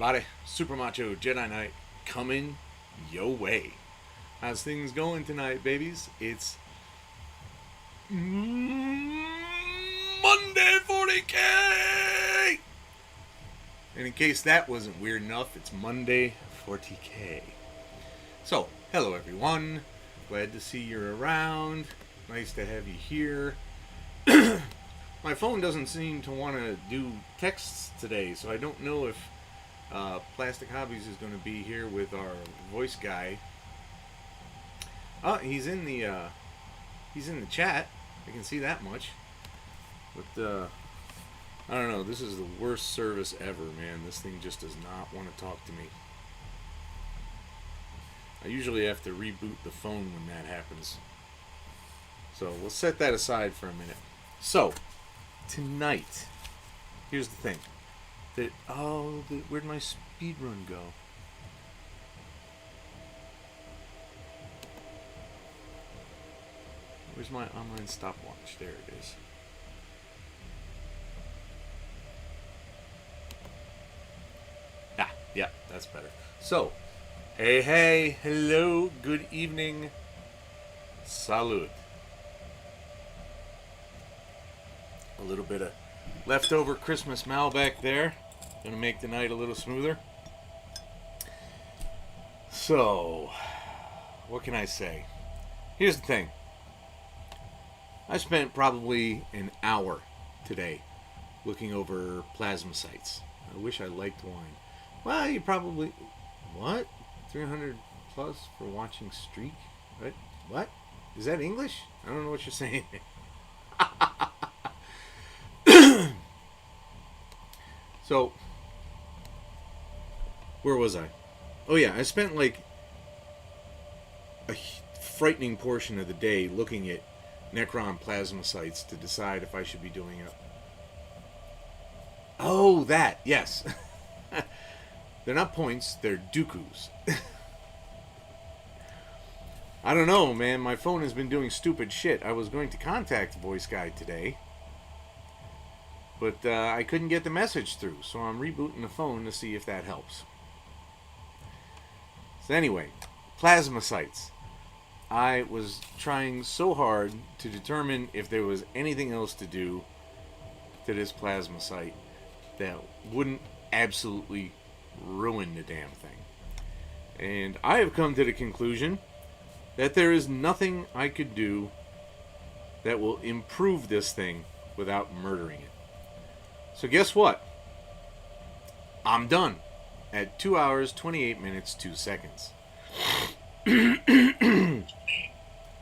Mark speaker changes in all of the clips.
Speaker 1: everybody? Super Macho Jedi Knight coming your way. How's things going tonight, babies? It's Monday 40K! And in case that wasn't weird enough, it's Monday 40K. So, hello everyone. Glad to see you're around. Nice to have you here. My phone doesn't seem to want to do texts today, so I don't know if Plastic Hobbies is going to be here with our voice guy. Oh, he's in the chat. I can see that much. But I don't know. This is the worst service ever, man. This thing just does not want to talk to me. I usually have to reboot the phone when that happens. So we'll set that aside for a minute. So tonight, here's the thing. Where'd my speed run go? Where's my online stopwatch? There it is. Yeah, that's better. So, hey, hello, good evening, salud. A little bit of leftover Christmas Malbec there. Gonna make the night a little smoother. So, what can I say? Here's the thing. I spent probably an hour today looking over plasma sites. I wish I liked wine. Well, you probably... What? 300 plus for watching Streak? What? Is that English? I don't know what you're saying. So, where was I? Oh yeah, I spent like a frightening portion of the day looking at Necron plasma sites to decide if I should be doing it. Oh, that, yes. They're not points, they're dooku's. I don't know, man. My phone has been doing stupid shit. I was going to contact the voice guy today, but I couldn't get the message through, so I'm rebooting the phone to see if that helps. So anyway, plasma sites. I was trying so hard to determine if there was anything else to do to this plasma site that wouldn't absolutely ruin the damn thing. And I have come to the conclusion that there is nothing I could do that will improve this thing without murdering it. So guess what? I'm done at 2 hours, 28 minutes, 2 seconds.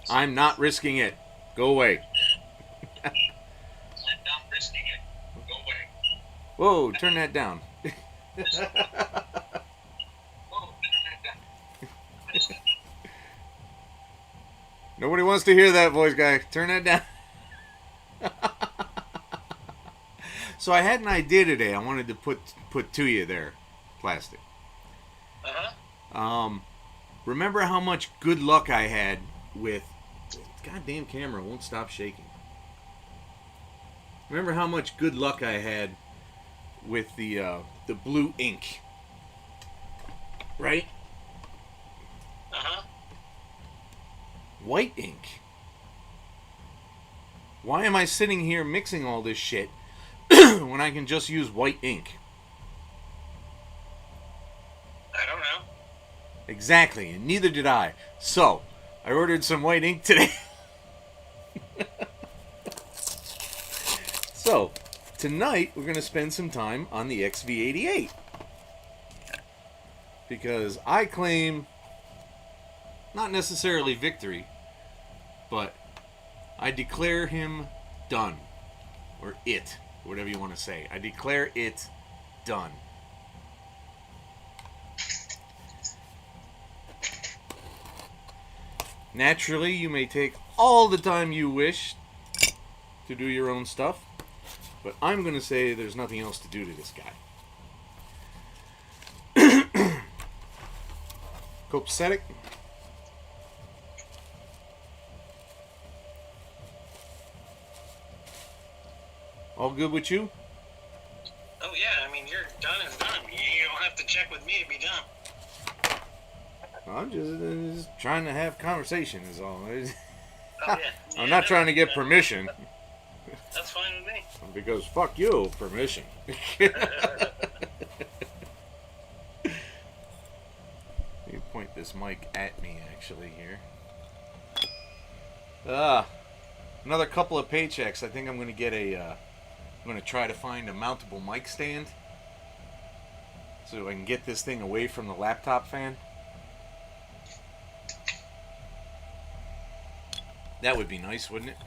Speaker 1: I'm not risking it. Go away.
Speaker 2: I'm not risking it. Go away.
Speaker 1: Whoa, turn that down.
Speaker 2: Whoa, turn that down.
Speaker 1: Nobody wants to hear that, voice guy. Turn that down. So I had an idea today I wanted to put to you there, Plastic.
Speaker 2: Uh-huh.
Speaker 1: Remember how much good luck I had with... Goddamn camera won't stop shaking. Remember how much good luck I had with the blue ink, right?
Speaker 2: Uh-huh.
Speaker 1: White ink. Why am I sitting here mixing all this shit when I can just use white ink?
Speaker 2: I don't know.
Speaker 1: Exactly, and neither did I. So, I ordered some white ink today. So, tonight we're going to spend some time on the XV88. Because I claim, not necessarily victory, but I declare him done. Or it, whatever you want to say. I declare it done. Naturally, you may take all the time you wish to do your own stuff, but I'm going to say there's nothing else to do to this guy. Copacetic. All good with you?
Speaker 2: Oh yeah, I mean you're done and done. You don't have to check
Speaker 1: I'm just trying to have conversation is all.
Speaker 2: Oh, yeah.
Speaker 1: I'm not trying to get permission.
Speaker 2: That's fine with me.
Speaker 1: Because fuck you, permission. Let me point this mic at me actually here. Another couple of paychecks. I think I'm gonna get I'm gonna try to find a mountable mic stand so I can get this thing away from the laptop fan. That would be nice, wouldn't it?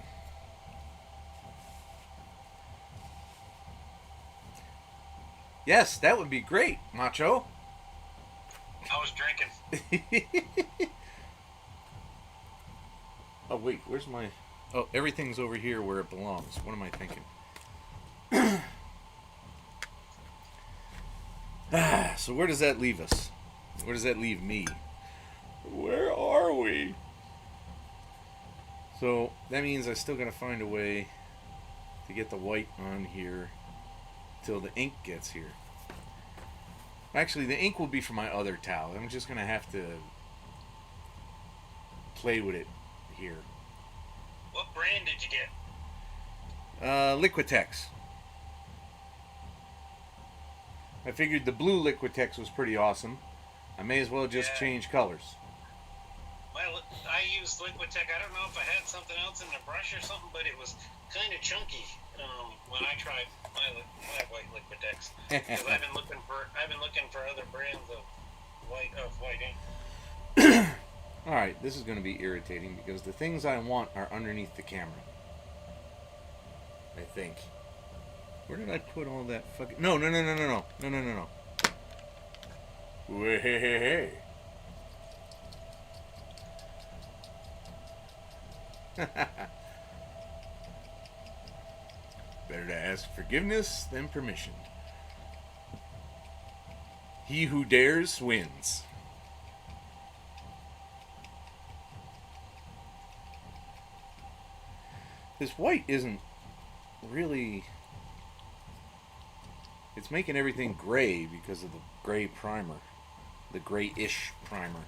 Speaker 1: Yes, that would be great, Macho.
Speaker 2: I was drinking.
Speaker 1: Oh, wait, where's my... Oh, everything's over here where it belongs. What am I thinking? So where does that leave us? Where does that leave me? Where are we? So, that means I still gotta find a way to get the white on here till the ink gets here. Actually, the ink will be for my other towel. I'm just gonna have to play with it here.
Speaker 2: What brand did you get?
Speaker 1: Liquitex. I figured the blue Liquitex was pretty awesome. I may as well just change colors.
Speaker 2: Well, I used Liquitex. I don't know if I had something else in the brush or something, but it was kind of chunky when I tried my white Liquitex. Because I've been looking for other brands of white ink.
Speaker 1: All right, this is going to be irritating because the things I want are underneath the camera. I think. Where did I put all that fucking... No. Hey. Better to ask forgiveness than permission. He who dares wins. This white isn't really... It's making everything gray because of the gray primer. The grayish primer.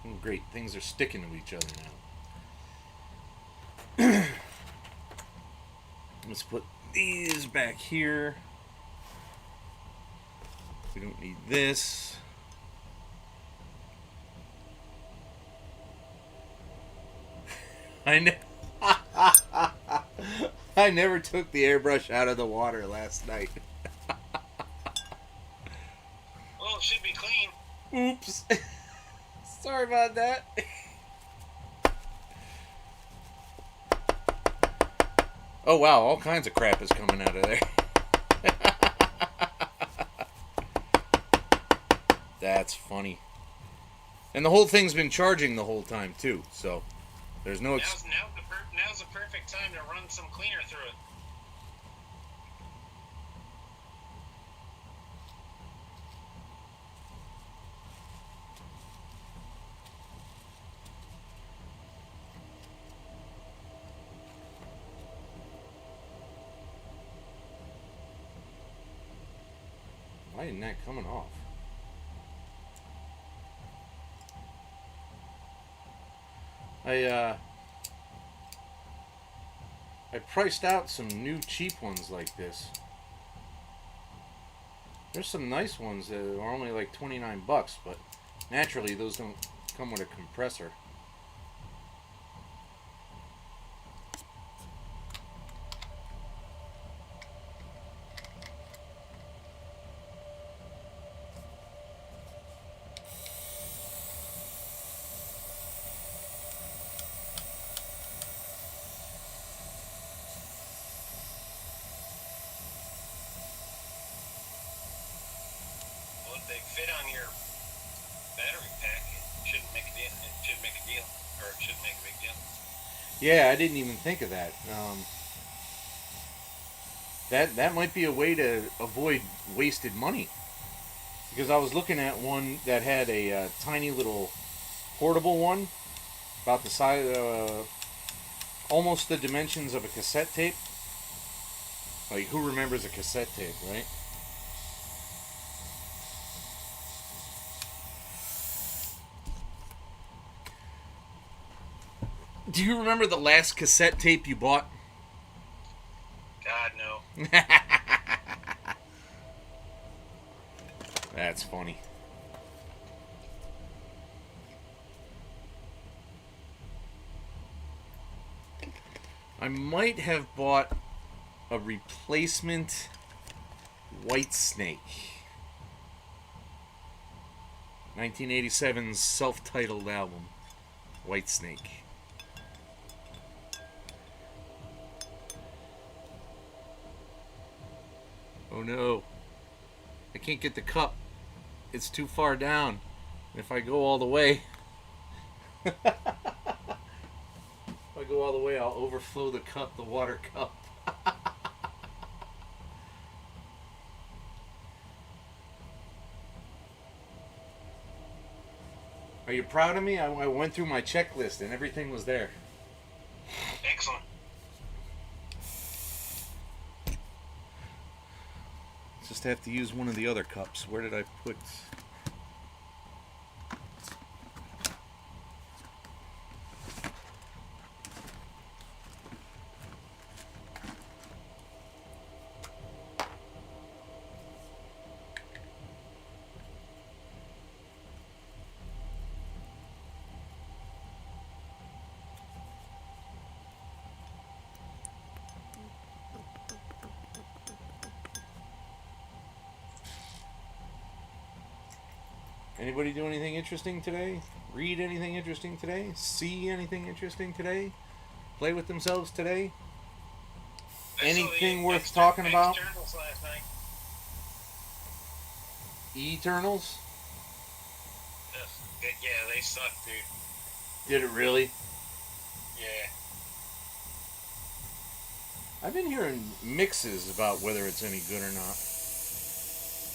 Speaker 1: Oh, great, things are sticking to each other now. Let's put these back here. We don't need this. I know. I never took the airbrush out of the water last night.
Speaker 2: Well, it should be clean.
Speaker 1: Oops. Sorry about that. Oh wow, all kinds of crap is coming out of there. That's funny. And the whole thing's been charging the whole time too, so there's no...
Speaker 2: Now's the perfect time to run some cleaner through it.
Speaker 1: Why isn't that coming off? I priced out some new cheap ones like this. There's some nice ones that are only like 29 bucks, but naturally those don't come with a compressor.
Speaker 2: They fit on your battery pack. It shouldn't make a deal. It should make a deal, or it should make a big deal.
Speaker 1: Yeah, I didn't even think of that. That might be a way to avoid wasted money. Because I was looking at one that had a tiny little portable one, about the size, almost the dimensions of a cassette tape. Like, who remembers a cassette tape, right? Do you remember the last cassette tape you bought?
Speaker 2: God, no.
Speaker 1: That's funny. I might have bought a replacement Whitesnake. 1987's self-titled album, Whitesnake. Oh no. I can't get the cup. It's too far down. If I go all the way... if I go all the way, I'll overflow the cup, the water cup. Are you proud of me? I went through my checklist and everything was there.
Speaker 2: Excellent.
Speaker 1: Just have to use one of the other cups. Where did I put... Anybody do anything interesting today? Read anything interesting today? See anything interesting today? Play with themselves today? Anything worth talking about?
Speaker 2: Externals last night.
Speaker 1: Eternals?
Speaker 2: Yeah, they suck, dude.
Speaker 1: Did it really?
Speaker 2: Yeah.
Speaker 1: I've been hearing mixes about whether it's any good or not.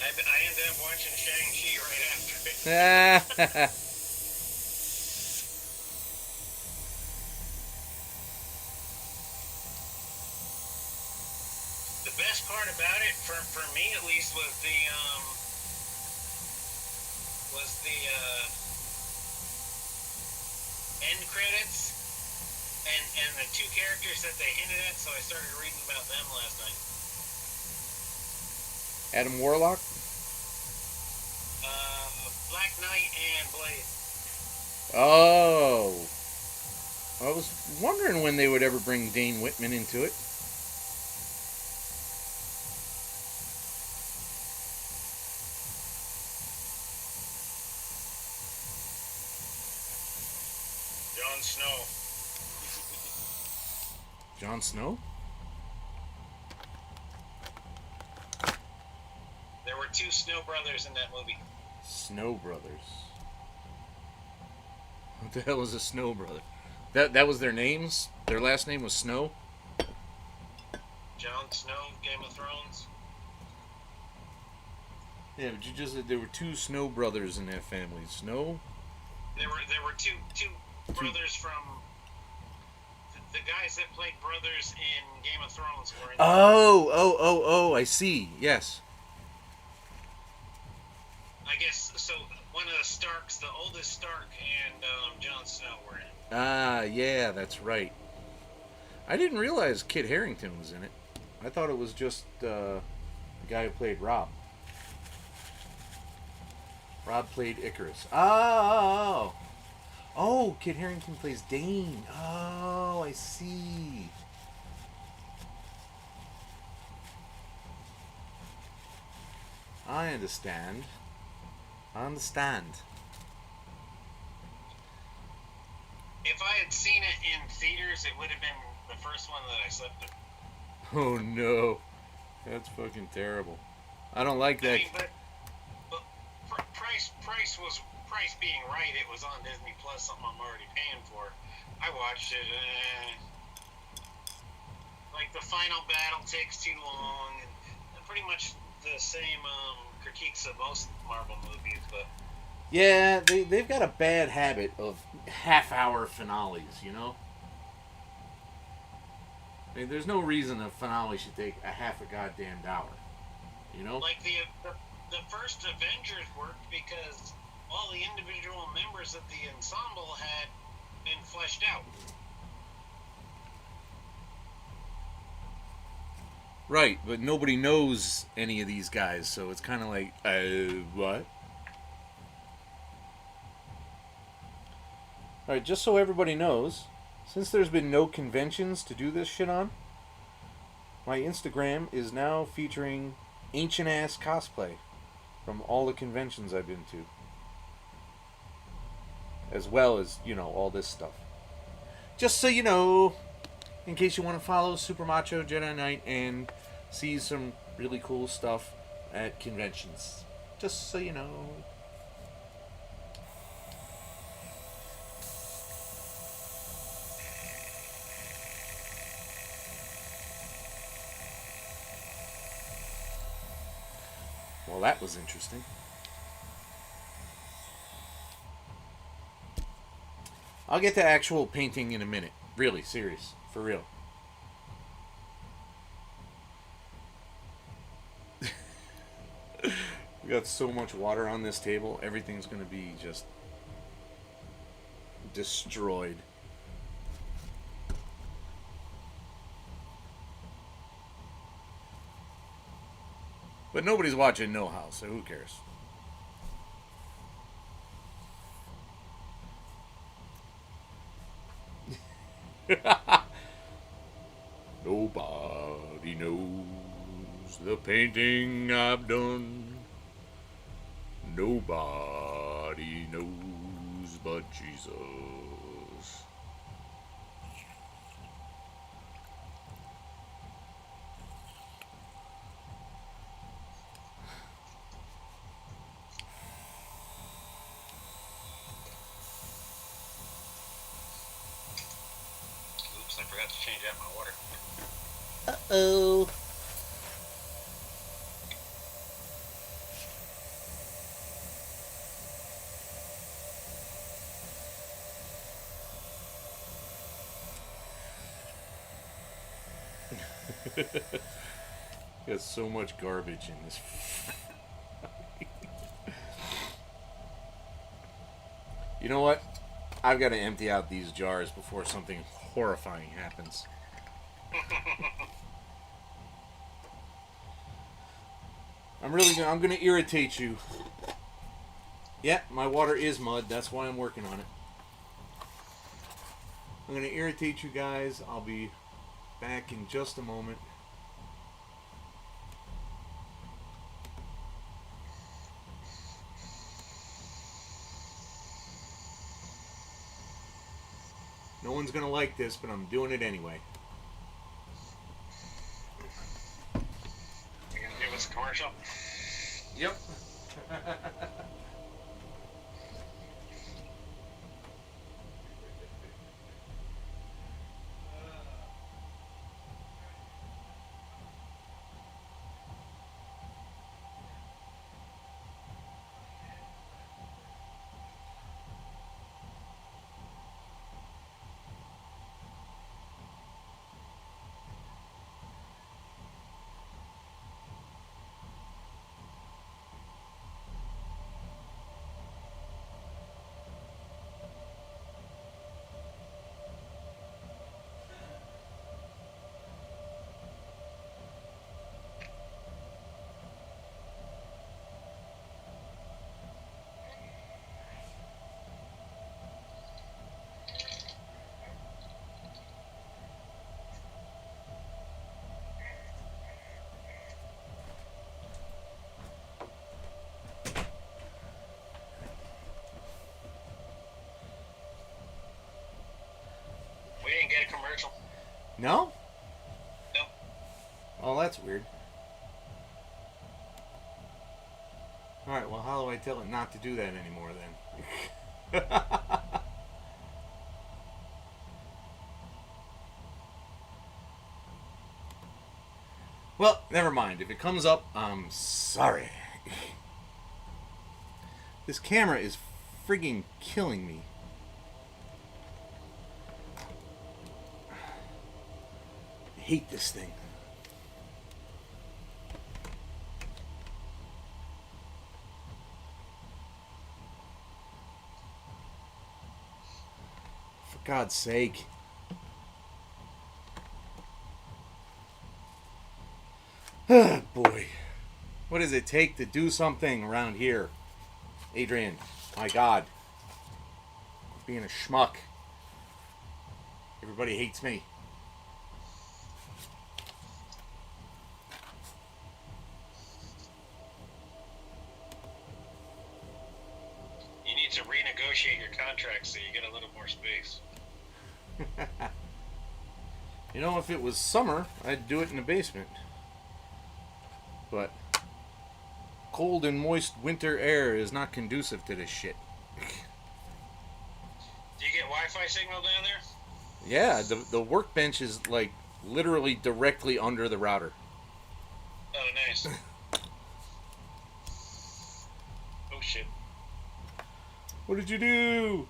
Speaker 2: I ended up watching Shang-Chi right after it. The best part about it, for me at least, was the end credits and the two characters that they hinted at. So I started reading about them last night.
Speaker 1: Adam Warlock?
Speaker 2: Black Knight and Blade.
Speaker 1: Oh. I was wondering when they would ever bring Dane Whitman into it.
Speaker 2: Jon Snow.
Speaker 1: Jon Snow?
Speaker 2: There were two Snow brothers in that movie.
Speaker 1: Snow Brothers. What the hell was a Snow Brother? That was their names? Their last name was Snow?
Speaker 2: Jon Snow, Game of Thrones.
Speaker 1: Yeah, but you just said there were two Snow brothers in that family. Snow?
Speaker 2: There were two brothers from the guys that played brothers in Game of Thrones were in
Speaker 1: Oh, I see. Yes.
Speaker 2: I guess so. One of the Starks, the oldest Stark, and Jon Snow were in.
Speaker 1: Ah, yeah, that's right. I didn't realize Kit Harington was in it. I thought it was just the guy who played Rob. Rob played Icarus. Oh, Kit Harington plays Dane. Oh, I see. I understand.
Speaker 2: If I had seen it in theaters, it would have been the first one that I slept in.
Speaker 1: Oh no, that's fucking terrible. I don't like that.
Speaker 2: I mean, but price being right, it was on Disney Plus, something I'm already paying for. I watched it. Like the final battle takes too long, and pretty much the same critiques of most Marvel movies, but.
Speaker 1: Yeah, they've got a bad habit of half-hour finales, you know? I mean, there's no reason a finale should take a half a goddamn hour, you know?
Speaker 2: Like the first Avengers worked because all the individual members of the ensemble had been fleshed out.
Speaker 1: Right, but nobody knows any of these guys, so it's kind of like, what? Alright, just so everybody knows, since there's been no conventions to do this shit on, my Instagram is now featuring ancient ass cosplay from all the conventions I've been to. As well as, all this stuff. Just so you know, in case you want to follow Super Macho Jedi Knight and see some really cool stuff at conventions. Just so you know. Well, that was interesting. I'll get to actual painting in a minute. Really, serious. For real. We got so much water on this table, everything's going to be just destroyed. But nobody's watching No House, so who cares? Nobody knows the painting I've done. Nobody knows but Jesus.
Speaker 2: Oops, I forgot to change out my water.
Speaker 1: Uh-oh. Got so much garbage in this. You know what? I've got to empty out these jars before something horrifying happens. I'm gonna irritate you. Yeah, my water is mud. That's why I'm working on it. I'm gonna irritate you guys. I'll be back in just a moment. No one's gonna like this, but I'm doing it anyway.
Speaker 2: You gonna give us a commercial?
Speaker 1: Yep.
Speaker 2: We didn't get a commercial.
Speaker 1: No?
Speaker 2: No.
Speaker 1: Oh, that's weird. Alright, well, how do I tell it not to do that anymore then? Well, never mind. If it comes up, I'm sorry. This camera is frigging killing me. I hate this thing. For God's sake. Boy. What does it take to do something around here? Adrian, my God. Being a schmuck. Everybody hates me.
Speaker 2: You need to renegotiate your contract so you get a little more space.
Speaker 1: You know, if it was summer, I'd do it in the basement. But cold and moist winter air is not conducive to this shit.
Speaker 2: Do you get Wi-Fi signal down there?
Speaker 1: Yeah, the workbench is like literally directly under the router.
Speaker 2: Oh, nice. Oh, shit.
Speaker 1: What did you do?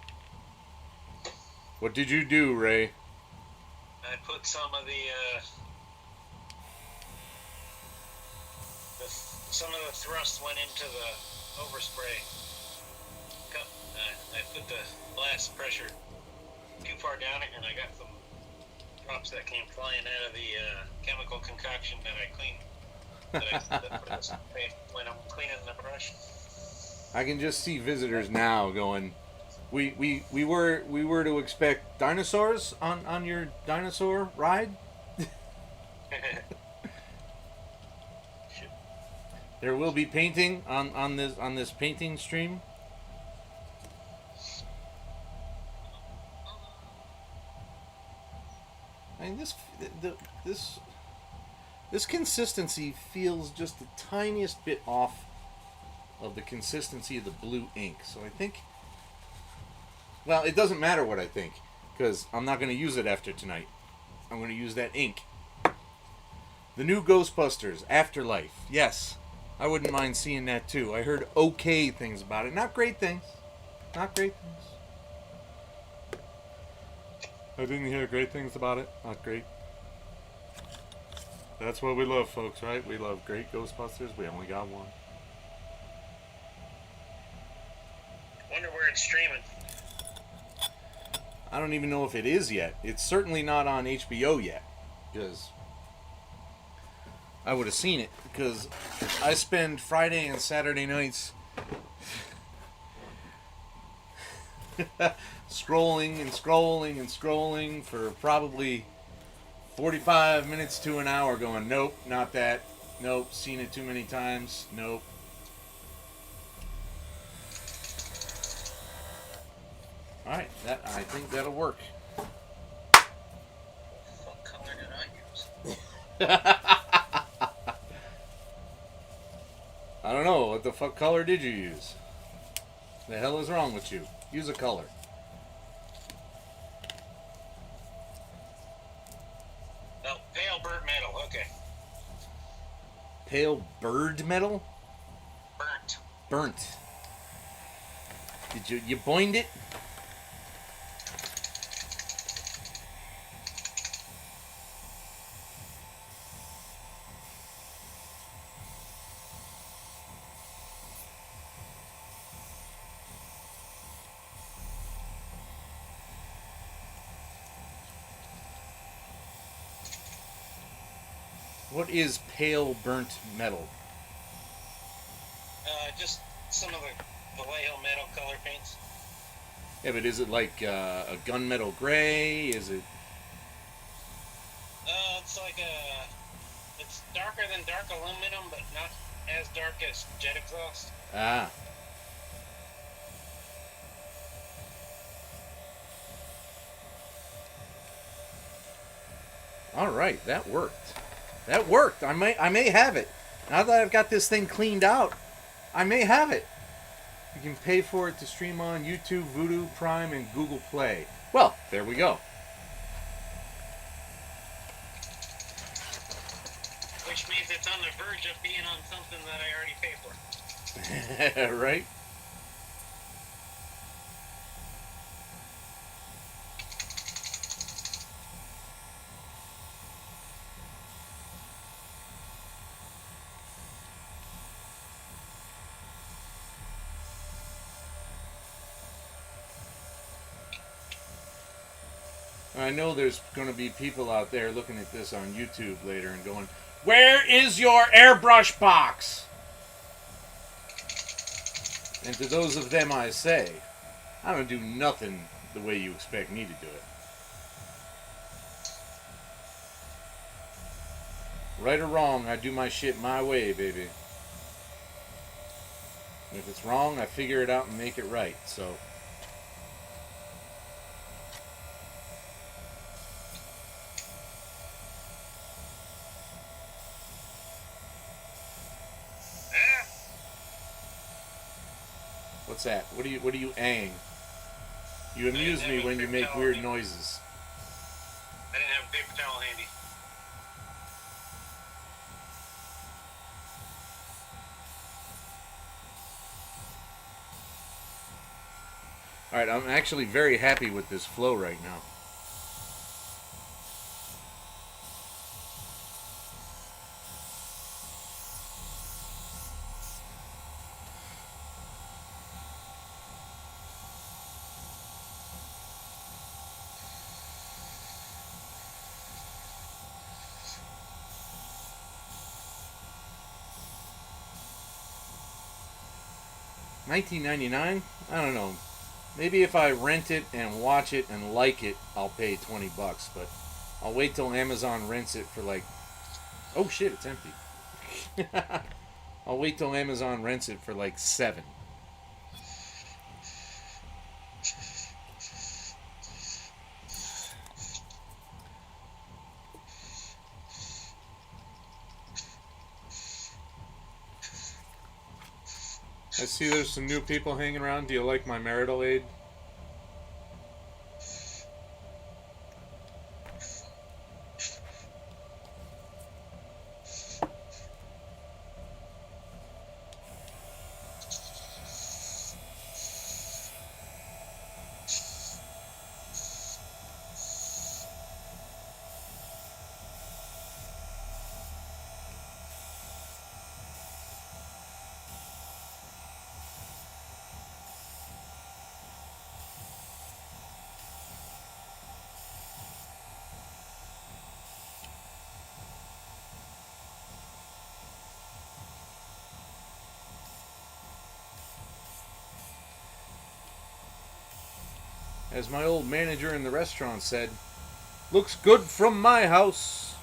Speaker 1: What did you do, Ray?
Speaker 2: I put some of the thrust went into the overspray. I put the blast pressure too far down it, and I got some drops that came flying out of the chemical concoction that I cleaned. When I'm cleaning the brush.
Speaker 1: I can just see visitors now going, we were to expect dinosaurs on your dinosaur ride. There will be painting on this painting stream. I mean, this consistency feels just the tiniest bit off of the consistency of the blue ink. So I think, well, it doesn't matter what I think, because I'm not going to use it after tonight. I'm going to use that ink. The new Ghostbusters Afterlife. Yes, I wouldn't mind seeing that too. I heard okay things about it. Not great things. Not great things. I didn't hear great things about it. Not great. That's what we love, folks, right? We love great Ghostbusters. We only got one.
Speaker 2: Wonder where it's streaming.
Speaker 1: I don't even know if it is yet. It's certainly not on HBO yet, because I would have seen it, because I spend Friday and Saturday nights scrolling and scrolling and scrolling for probably 45 minutes to an hour going, nope, not that. Nope, seen it too many times. Nope. Alright, I think that'll work.
Speaker 2: What color did I use?
Speaker 1: I don't know. What the fuck color did you use? The hell is wrong with you? Use a color.
Speaker 2: Oh, pale bird metal. Okay.
Speaker 1: Pale bird metal?
Speaker 2: Burnt.
Speaker 1: Burnt. Did you boined it? What is pale burnt metal?
Speaker 2: Just some of the Vallejo metal color paints.
Speaker 1: Yeah, but is it like a gunmetal gray? Is it?
Speaker 2: It's like it's darker than dark aluminum, but not as dark as jet exhaust.
Speaker 1: Ah. All right, that worked. That worked. I may have it. Now that I've got this thing cleaned out, I may have it. You can pay for it to stream on YouTube, Vudu, Prime, and Google Play. Well, there we go.
Speaker 2: Which means it's on the verge of being on something that I already paid for.
Speaker 1: Right? I know there's going to be people out there looking at this on YouTube later and going, Where is your airbrush box? And to those of them I say, I don't do nothing the way you expect me to do it. Right or wrong, I do my shit my way, baby. And if it's wrong, I figure it out and make it right, so... What's that? What do you ang? You amuse me when you make weird noises.
Speaker 2: I didn't have a paper towel handy.
Speaker 1: Alright, I'm actually very happy with this flow right now. $19.99? I don't know. Maybe if I rent it and watch it and like it, I'll pay $20. But I'll wait till Amazon rents it for like... Oh shit, it's empty. I'll wait till Amazon rents it for like $7. I see there's some new people hanging around. Do you like my marital aid? As my old manager in the restaurant said, looks good from my house.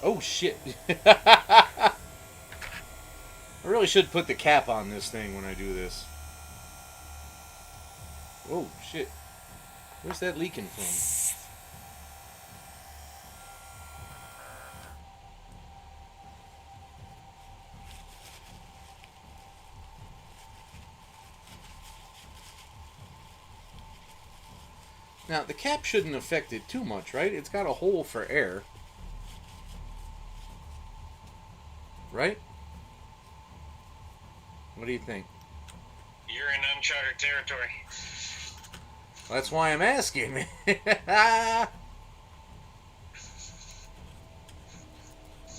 Speaker 1: Oh shit. I really should put the cap on this thing when I do this. Oh shit. Where's that leaking from? Now, the cap shouldn't affect it too much, right? It's got a hole for air. Right? What do you think?
Speaker 2: You're in uncharted territory.
Speaker 1: That's why I'm asking.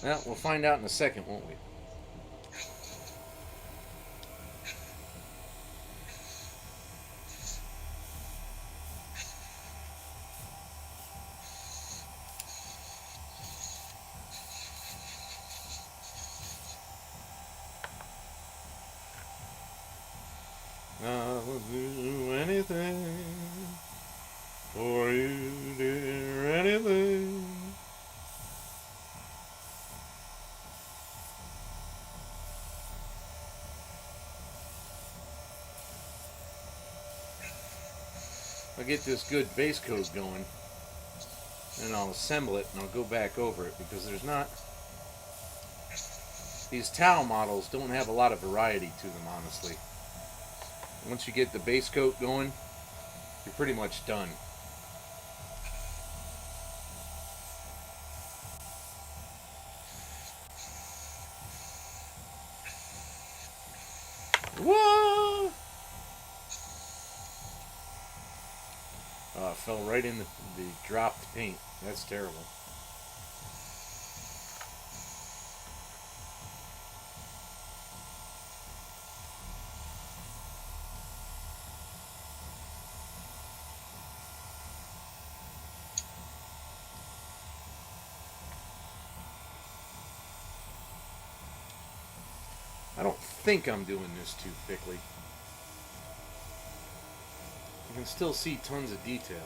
Speaker 1: Well, we'll find out in a second, won't we? I will do anything for you, dear, anything. I'll get this good base coat going, and I'll assemble it, and I'll go back over it, because there's not... These towel models don't have a lot of variety to them, honestly. Once you get the base coat going, you're pretty much done. Whoa! Oh, it fell right in the dropped paint. That's terrible. I don't think I'm doing this too thickly. You can still see tons of detail.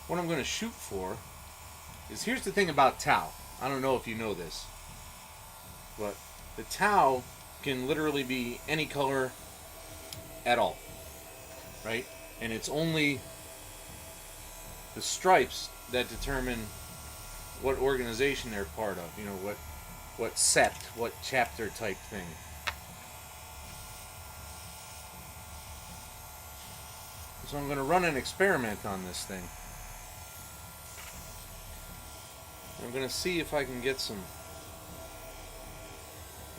Speaker 1: What I'm going to shoot for is, here's the thing about tau. I don't know if you know this, but the tau can literally be any color at all, right? And it's only the stripes that determine what organization they're part of, you know, what set, what chapter type thing. So I'm going to run an experiment on this thing. I'm going to see if I can get some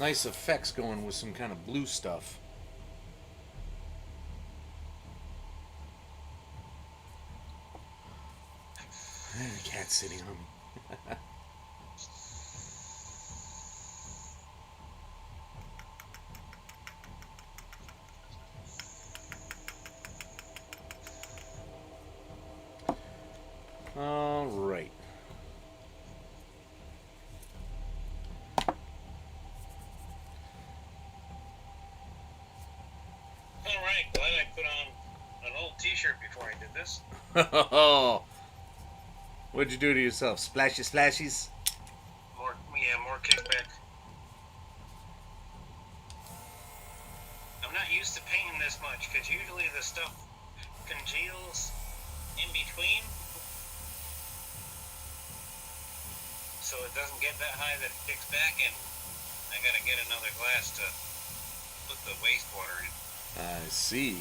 Speaker 1: nice effects going with some kind of blue stuff. The cat's sitting on me. All right.
Speaker 2: Alright, glad I put on an old t-shirt before I did this.
Speaker 1: What'd you do to yourself? Splashy splashies?
Speaker 2: More kickback. I'm not used to painting this much, because usually the stuff congeals in between. So it doesn't get that high that it kicks back, and I gotta get another glass to put the wastewater in.
Speaker 1: I see.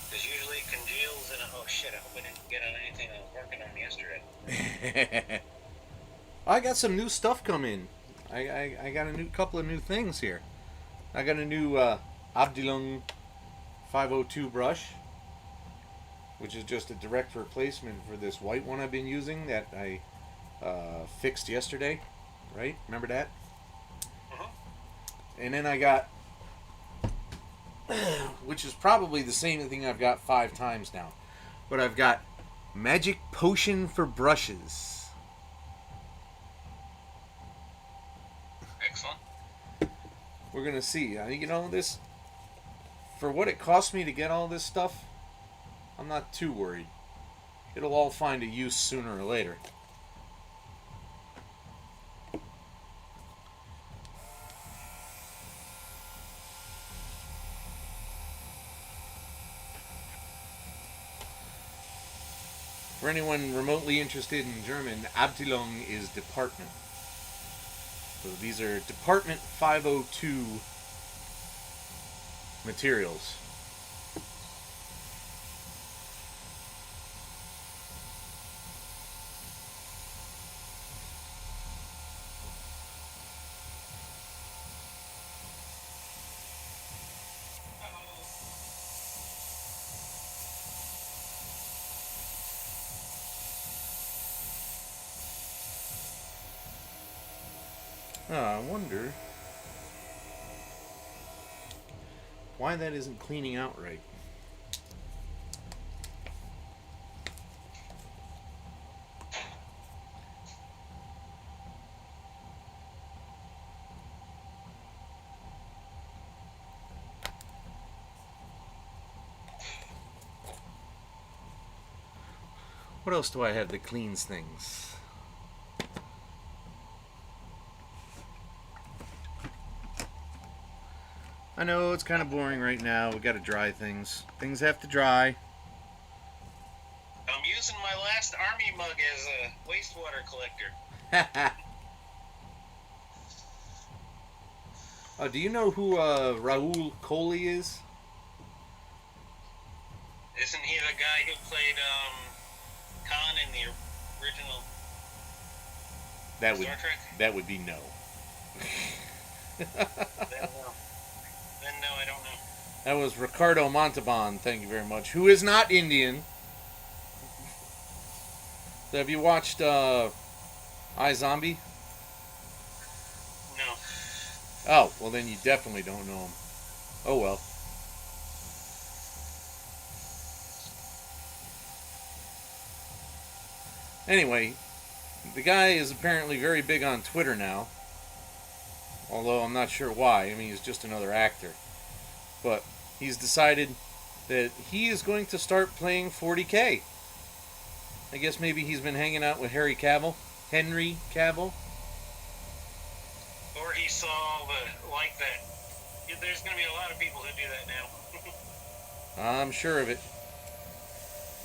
Speaker 2: Because usually it congeals and oh shit, I hope I didn't get on anything I was working on yesterday.
Speaker 1: I got some new stuff coming. I got a couple of new things here. I got a new Abdilung 502 brush, which is just a direct replacement for this white one I've been using that I fixed yesterday. Right? Remember that?
Speaker 2: Uh-huh.
Speaker 1: And then I got, which is probably the same thing I've got 5 times now, but I've got Magic Potion for brushes.
Speaker 2: Excellent.
Speaker 1: We're gonna see. You know, this, for what it cost me to get all this stuff, I'm not too worried. It'll all find a use sooner or later. For anyone remotely interested in German, Abteilung is department. So these are Department 502 materials. I wonder why that isn't cleaning out right. What else do I have that cleans things? I know it's kind of boring right now. We got to dry things. Things have to dry.
Speaker 2: I'm using my last army mug as a wastewater collector.
Speaker 1: Do you know who Raoul Coley is?
Speaker 2: Isn't he the guy who played Khan in the original Star Trek?
Speaker 1: That would be no.
Speaker 2: Then no, I don't know.
Speaker 1: That was Ricardo Montalban, thank you very much, who is not Indian. So have you watched iZombie?
Speaker 2: No.
Speaker 1: Oh, well then you definitely don't know him. Oh well. Anyway, the guy is apparently very big on Twitter now. Although I'm not sure why. I mean, he's just another actor. But he's decided that he is going to start playing 40K. I guess maybe he's been hanging out with Henry Cavill.
Speaker 2: Or he saw like that. There's going to be a lot of people who do that now.
Speaker 1: I'm sure of it.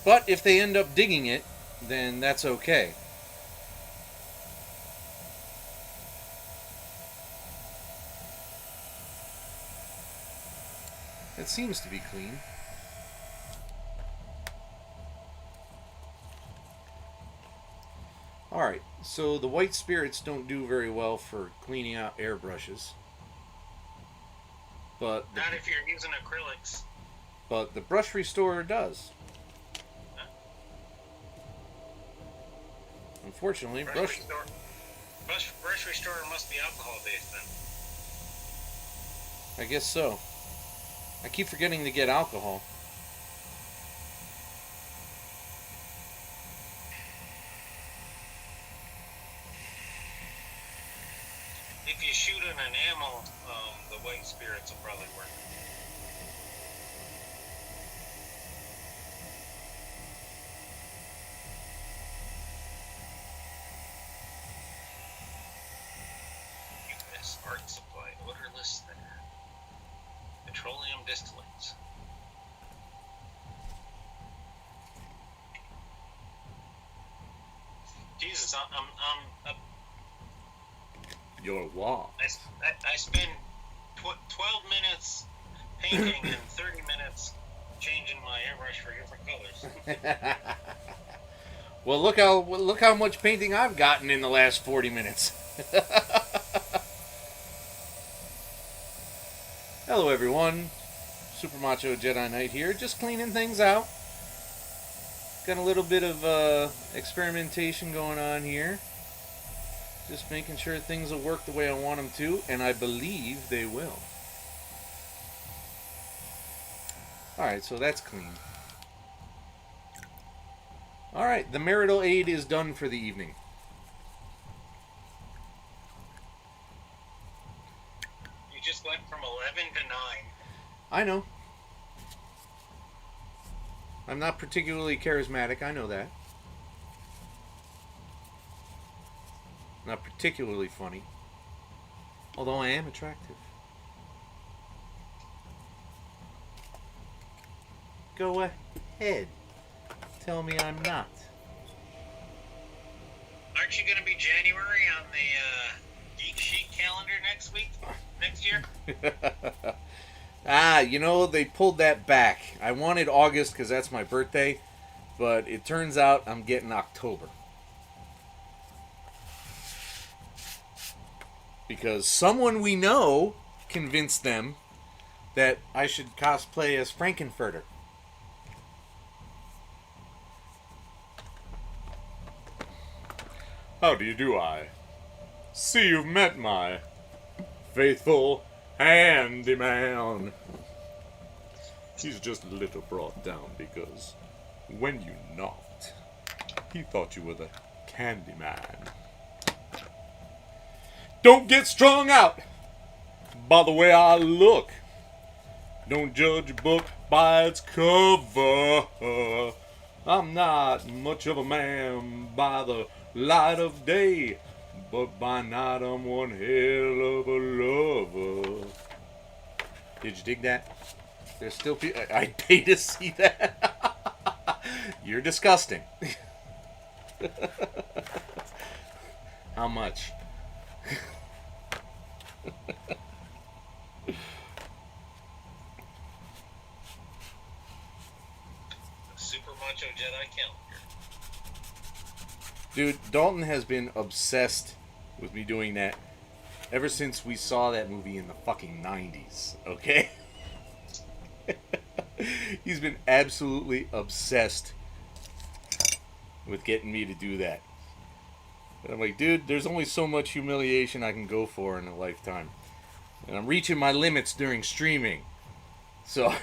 Speaker 1: But if they end up digging it, then that's okay. It seems to be clean. Alright, so the white spirits don't do very well for cleaning out airbrushes. But
Speaker 2: not if you're using acrylics.
Speaker 1: But the brush restorer does.
Speaker 2: Huh?
Speaker 1: Unfortunately,
Speaker 2: brush restorer must be alcohol based then.
Speaker 1: I guess so. I keep forgetting to get alcohol.
Speaker 2: If you shoot an enamel, the white spirits will probably work. U.S. Art Supply odorless thinner. Petroleum distillates. Jesus, I'm
Speaker 1: Your what?
Speaker 2: I spend 12 minutes painting and 30 minutes changing my airbrush for different colors.
Speaker 1: Well, look how much painting I've gotten in the last 40 minutes. Hello, everyone. Super Macho Jedi Knight here, just cleaning things out. Got a little bit of experimentation going on here. Just making sure things will work the way I want them to, and I believe they will. Alright, so that's clean. Alright, the marital aid is done for the evening.
Speaker 2: You just went from 11 to 9.
Speaker 1: I know. I'm not particularly charismatic, I know that. Not particularly funny. Although I am attractive. Go ahead. Tell me I'm not.
Speaker 2: Aren't you going to be January on the Geek Sheet calendar next year?
Speaker 1: You know, they pulled that back. I wanted August because that's my birthday, but it turns out I'm getting October. Because someone we know convinced them that I should cosplay as Frankenfurter. How do you do, I? See you've met my faithful handyman. He's just a little brought down because when you knocked, he thought you were the Candyman. Don't get strung out by the way I look. Don't judge a book by its cover. I'm not much of a man by the light of day, but by night I'm one hell of a lover. Did you dig that? There's still people. I'd pay to see that. You're disgusting. How much?
Speaker 2: Super Macho Jedi calendar.
Speaker 1: Dude, Dalton has been obsessed with me doing that ever since we saw that movie in the fucking 90s, okay? He's been absolutely obsessed with getting me to do that. And I'm like, dude, there's only so much humiliation I can go for in a lifetime. And I'm reaching my limits during streaming. So...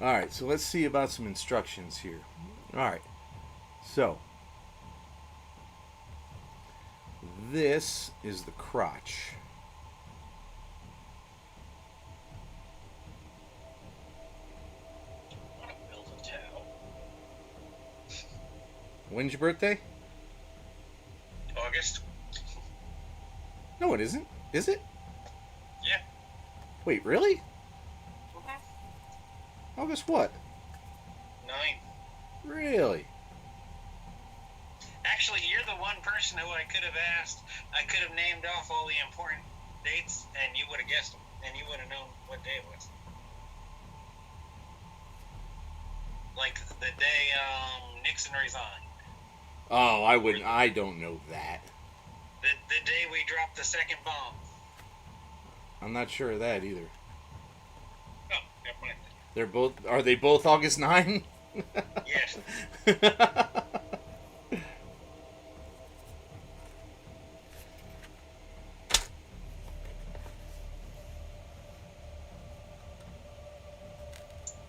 Speaker 1: Alright, so let's see about some instructions here. Alright, so this is the crotch.
Speaker 2: I want to build a towel.
Speaker 1: When's your birthday?
Speaker 2: August?
Speaker 1: No, it isn't. Is it?
Speaker 2: Yeah.
Speaker 1: Wait, really?
Speaker 2: Mm-hmm.
Speaker 1: August what?
Speaker 2: 9.
Speaker 1: Really?
Speaker 2: Actually, you're the one person who I could have asked. I could have named off all the important dates, and you would have guessed them, and you would have known what day it was. Like the day Nixon resigned.
Speaker 1: Oh, I wouldn't. I don't know that.
Speaker 2: The day we dropped the second bomb.
Speaker 1: I'm not sure of that either.
Speaker 2: Oh, never mind.
Speaker 1: They're both. Are they both August 9?
Speaker 2: Yes.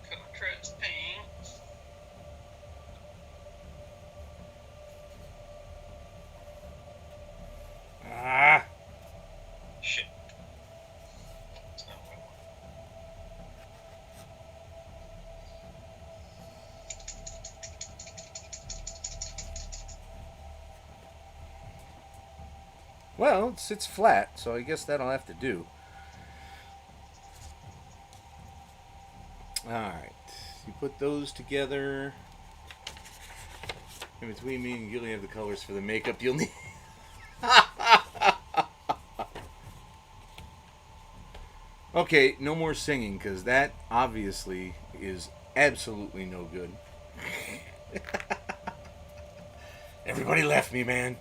Speaker 2: Contrast pain.
Speaker 1: Ah.
Speaker 2: Shit. That's not what I want.
Speaker 1: Well, it sits flat, so I guess that'll have to do. Alright. You put those together. In between me and Gilly have the colors for the makeup you'll need. Okay, no more singing, because that obviously is absolutely no good. Everybody left me, man.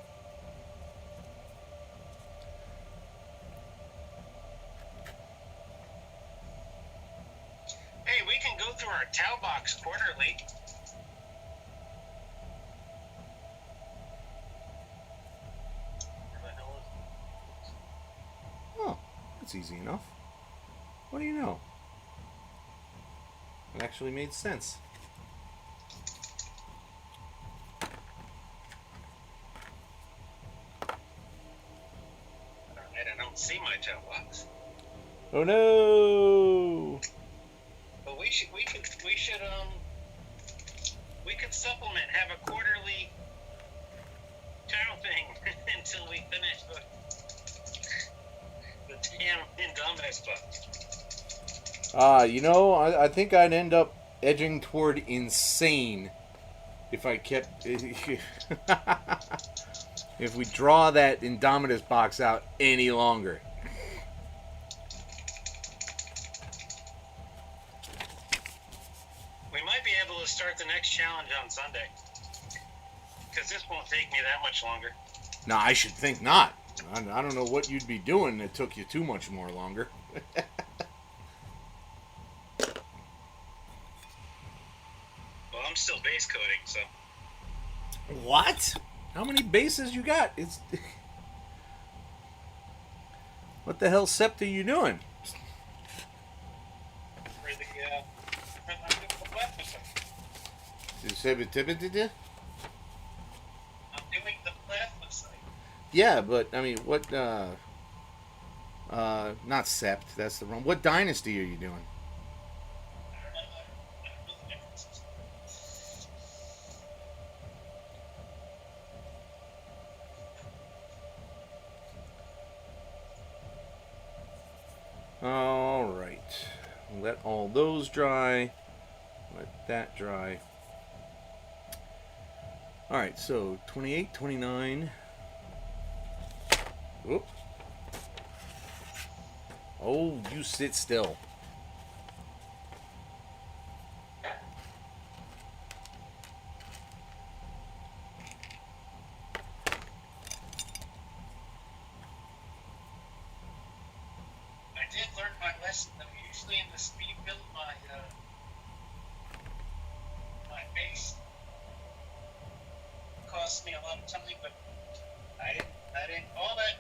Speaker 2: Hey, we can go through our towel box quarterly. Where the hell is it?
Speaker 1: Oh, that's easy enough. What do you know? It actually made sense.
Speaker 2: Alright, I don't see my towel box.
Speaker 1: Oh no!
Speaker 2: But we could supplement, have a quarterly towel thing until we finish the damn Indominus box.
Speaker 1: You know, I think I'd end up edging toward insane if I kept... if we draw that Indominus box out any longer.
Speaker 2: We might be able to start the next challenge on Sunday. Because this won't take me that much longer.
Speaker 1: No, I should think not. I don't know what you'd be doing that took you too much more longer.
Speaker 2: Well, I'm still base coating, so...
Speaker 1: What? How many bases you got? It's... What the hell sept are you doing?
Speaker 2: For the plasma site. I'm doing the plasma site.
Speaker 1: Yeah, but, I mean, what, not sept, that's the wrong... What dynasty are you doing?
Speaker 2: I don't know the differences.
Speaker 1: Alright. Let all those dry. Let that dry. Alright, so 28, 29. Whoop. Oh, you sit still.
Speaker 2: I did learn my lesson, though. Usually in the speed build, my base costs me a lot of time, but I didn't, all that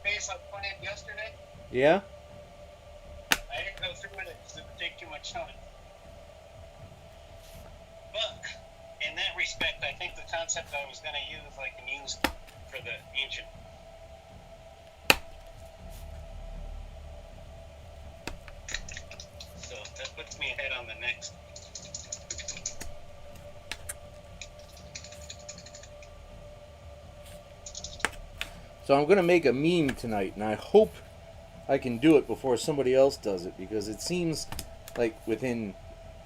Speaker 2: base I put in yesterday,
Speaker 1: Yeah?
Speaker 2: I didn't go through with it because it would take too much time. But in that respect, I think the concept I was going to use, I can use for the ancient. So that puts me ahead on the next.
Speaker 3: So I'm going to make a meme tonight, and I hope I can do it before somebody else does it, because it seems like within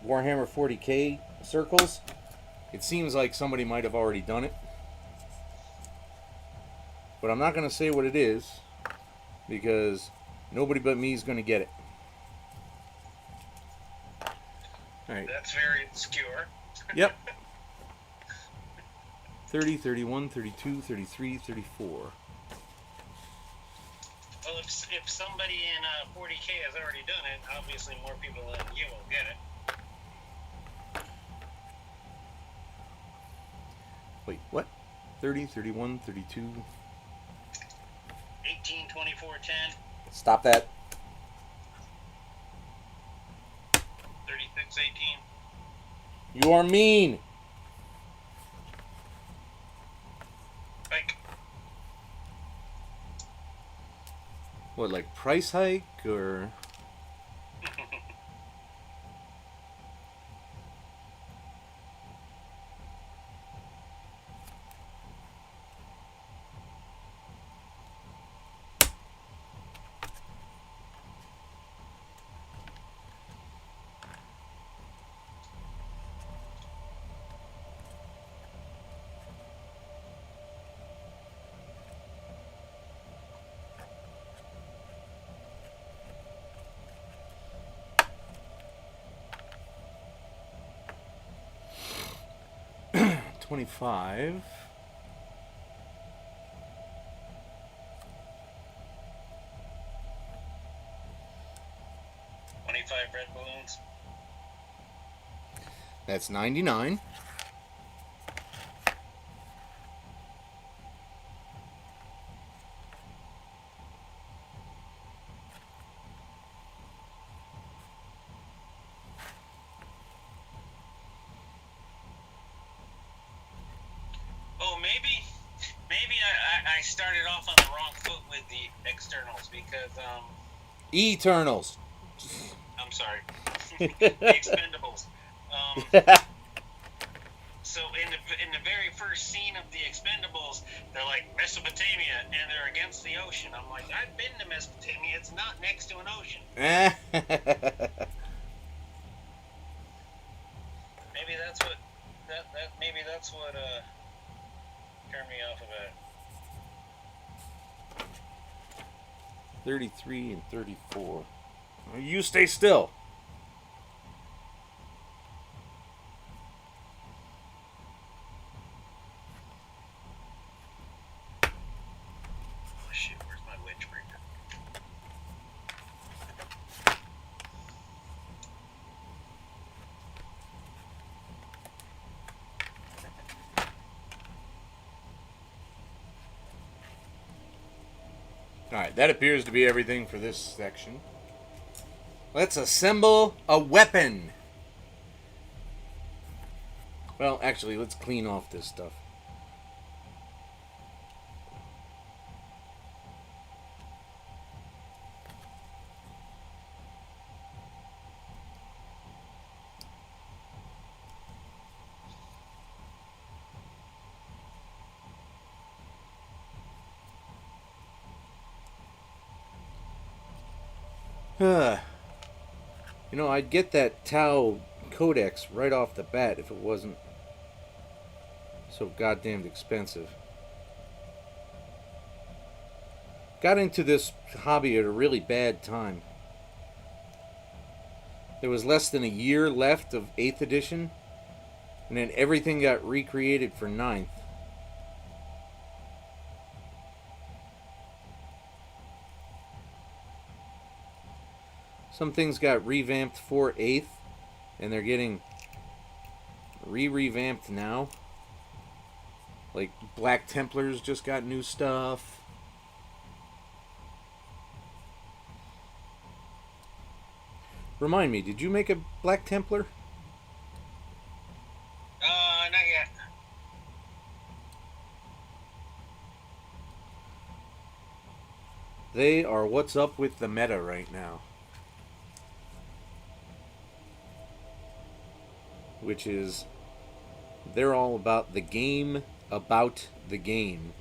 Speaker 3: Warhammer 40k circles, it seems like somebody might have already done it. But I'm not going to say what it is, because nobody but me is going to get it. All right.
Speaker 2: That's very obscure.
Speaker 3: Yep. 30, 31, 32, 33, 34.
Speaker 2: Well, if somebody in 40k has already done it, obviously more people than you will get it.
Speaker 3: Wait, what? 30, 31, 32.
Speaker 2: 18, 24, 10.
Speaker 3: Stop that.
Speaker 2: 36, 18.
Speaker 3: You are mean.
Speaker 2: Like,
Speaker 3: What, like price hike or? $25.
Speaker 2: 25 red balloons.
Speaker 3: That's 99.
Speaker 2: Oh, maybe I started off on the wrong foot with the externals because
Speaker 3: Eternals.
Speaker 2: I'm sorry, the expendables. So in the very first scene of the Expendables, they're like Mesopotamia and they're against the ocean. I'm like, I've been to Mesopotamia. It's not next to an ocean. Maybe that's what turned me off of it.
Speaker 3: 33 and 34. You stay still.
Speaker 2: Oh shit, where's my wedge breaker?
Speaker 3: Alright, that appears to be everything for this section. Let's assemble a weapon. Well, actually, let's clean off this stuff. You know, I'd get that Tau Codex right off the bat if it wasn't so goddamn expensive. Got into this hobby at a really bad time. There was less than a year left of 8th edition, and then everything got recreated for 9th. Some things got revamped for 8th, and they're getting revamped now. Like Black Templars just got new stuff. Remind me, did you make a Black Templar? They are what's up with the meta right now. Which is, they're all about the game about the game.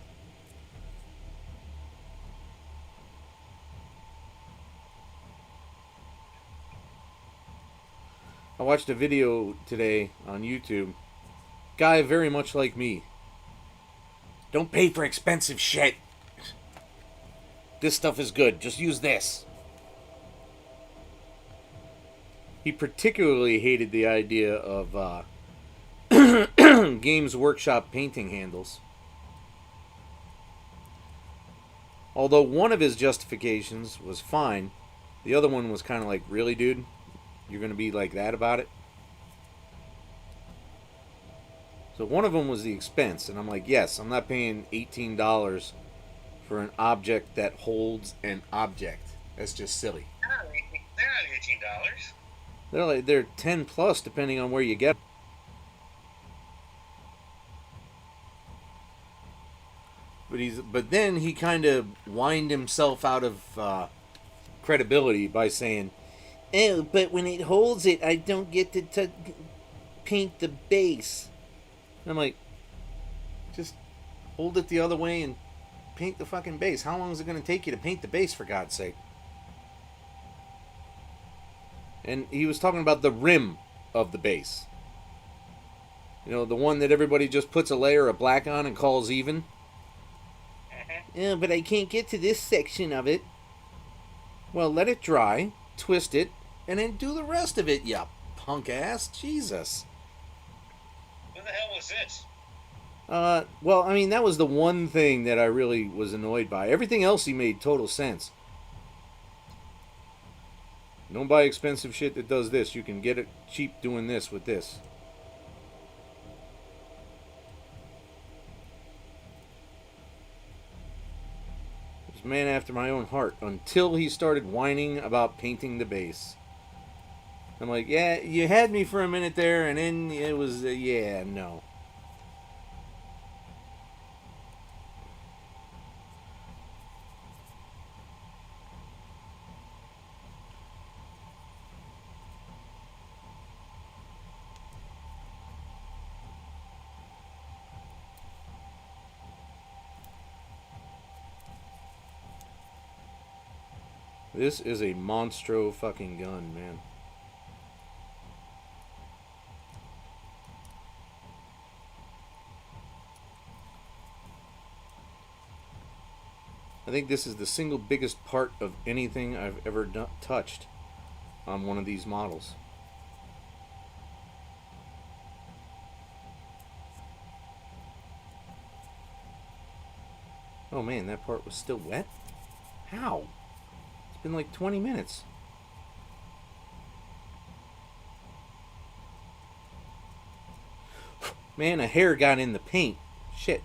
Speaker 3: I watched a video today on YouTube. Guy very much like me. Don't pay for expensive shit. This stuff is good. Just use this. He particularly hated the idea of Games Workshop painting handles. Although one of his justifications was fine, the other one was kind of like, really, dude? You're going to be like that about it? So one of them was the expense, and I'm like, yes, I'm not paying $18 for an object that holds an object. That's just silly.
Speaker 2: They're not $18.
Speaker 3: They're 10 plus depending on where you get them. But then he kind of whined himself out of credibility by saying, "Oh, but when it holds it, I don't get to paint the base." And I'm like, just hold it the other way and paint the fucking base. How long is it going to take you to paint the base, for God's sake? And he was talking about the rim of the base. You know, the one that everybody just puts a layer of black on and calls even. Yeah, but I can't get to this section of it. Well, let it dry, twist it, and then do the rest of it, ya punk ass. Jesus.
Speaker 2: Who the hell was this?
Speaker 3: Well, I mean, that was the one thing that I really was annoyed by. Everything else he made total sense. Don't buy expensive shit that does this. You can get it cheap doing this with this. This man after my own heart until he started whining about painting the base. I'm like, yeah, you had me for a minute there, and then it was, yeah, no. This is a monstro fucking gun, man. I think this is the single biggest part of anything I've ever touched on one of these models. Oh man, that part was still wet? How? It's been like 20 minutes. Man, a hair got in the paint. Shit.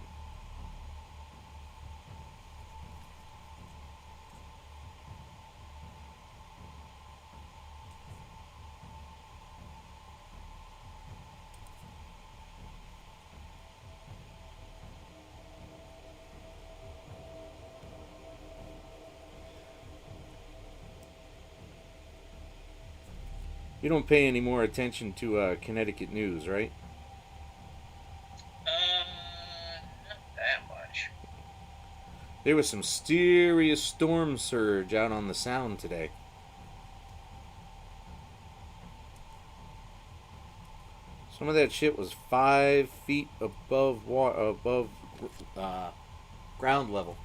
Speaker 3: You don't pay any more attention to Connecticut news, right?
Speaker 2: Not that much.
Speaker 3: There was some serious storm surge out on the Sound today. Some of that shit was 5 feet above ground level.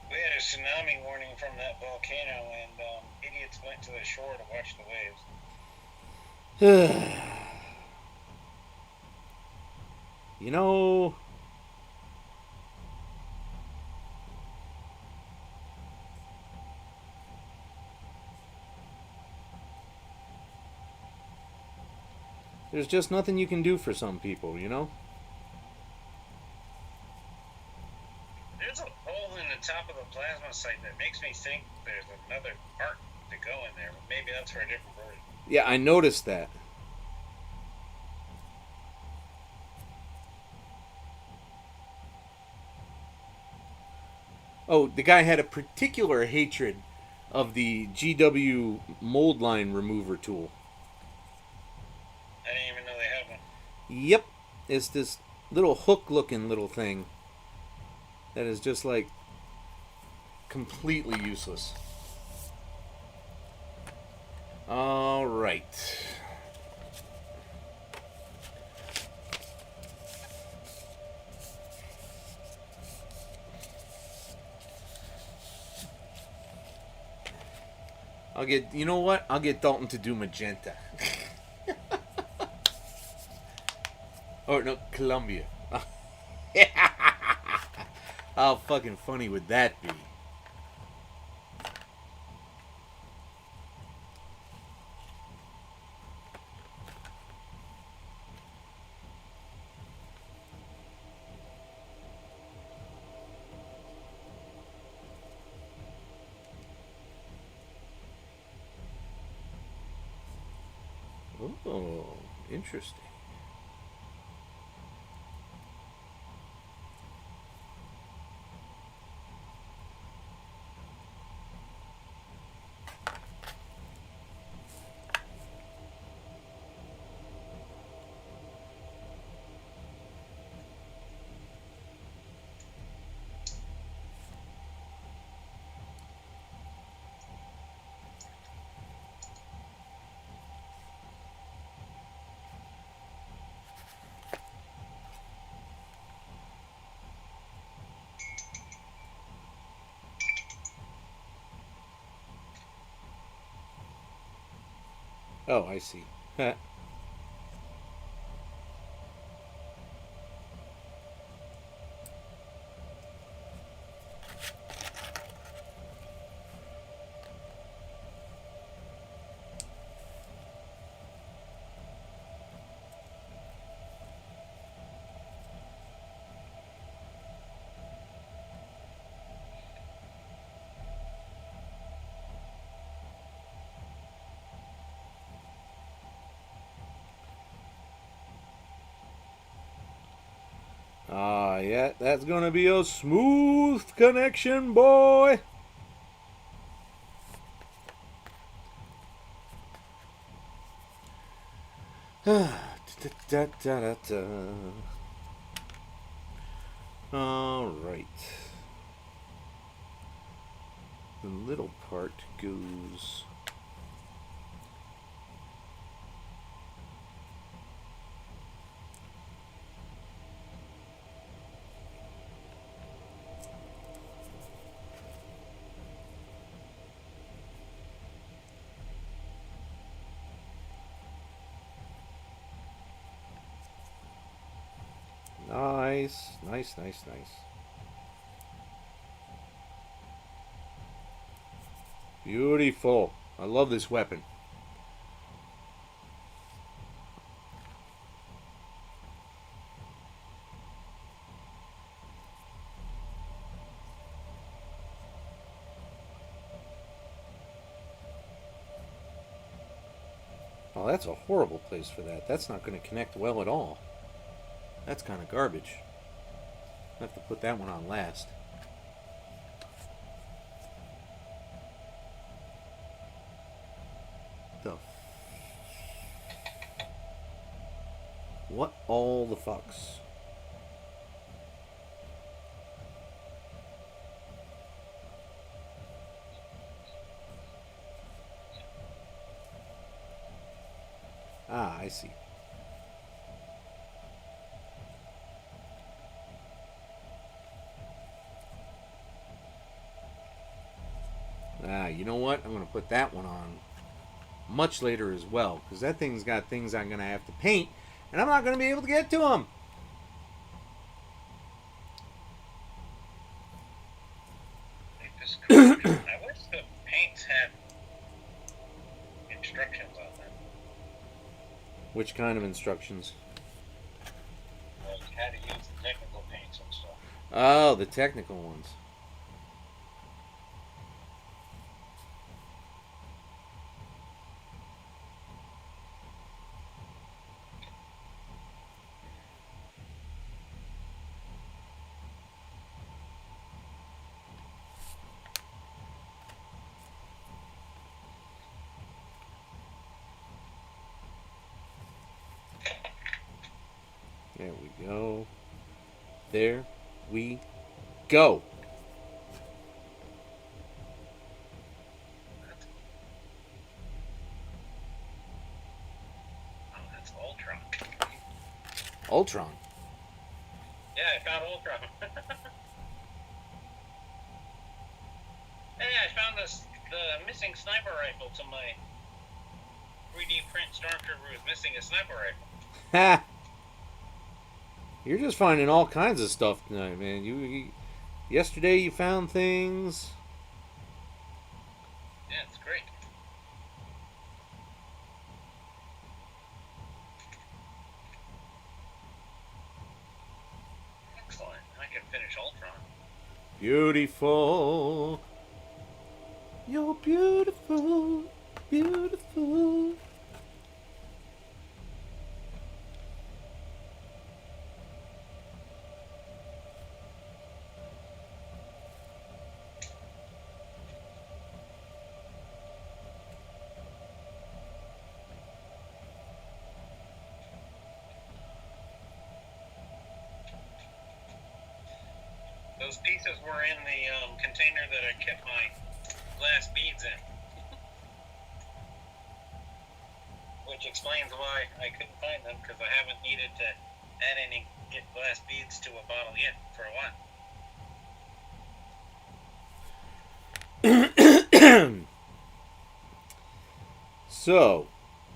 Speaker 2: We had a tsunami warning from that volcano, and idiots went to the shore to watch the waves.
Speaker 3: You know, there's just nothing you can do for some people, you know?
Speaker 2: There's a hole in the top of the plasma site that makes me think there's another part to go in there, but maybe that's for a different version.
Speaker 3: Yeah, I noticed that. Oh, the guy had a particular hatred of the GW mold line remover tool.
Speaker 2: I didn't even know they had one.
Speaker 3: Yep, it's this little hook-looking little thing that is just like completely useless. All right. You know what? I'll get Dalton to do magenta. Oh, no, Columbia. How fucking funny would that be? Oh, interesting. Oh, I see. Ah, yeah, that's gonna be a smooth connection, boy. All right. The little part goes. Nice, nice, nice, nice. Beautiful. I love this weapon. Oh, that's a horrible place for that. That's not going to connect well at all. That's kind of garbage. I have to put that one on last. The what all the fucks? Ah, I see. Ah, you know what? I'm going to put that one on much later as well, because that thing's got things I'm going to have to paint, and I'm not going to be able to get to them.
Speaker 2: I wish the paints had instructions on them.
Speaker 3: Which kind of instructions?
Speaker 2: Like how to use the technical paints and stuff.
Speaker 3: Oh, the technical ones. There we go. There we go.
Speaker 2: Oh, that's Ultron.
Speaker 3: Ultron.
Speaker 2: Yeah, I found Ultron. Hey, I found the missing sniper rifle to my 3D print Stormtrooper who's missing a sniper rifle.
Speaker 3: Ha! You're just finding all kinds of stuff tonight, man. Yesterday you found things.
Speaker 2: Yeah, it's great. Excellent. I can finish Ultron.
Speaker 3: Beautiful. You're beautiful. Beautiful.
Speaker 2: Those pieces were in the container that I kept my glass beads in. Which explains why I couldn't find them, because I haven't needed to add any glass beads to a bottle yet for a while.
Speaker 3: So,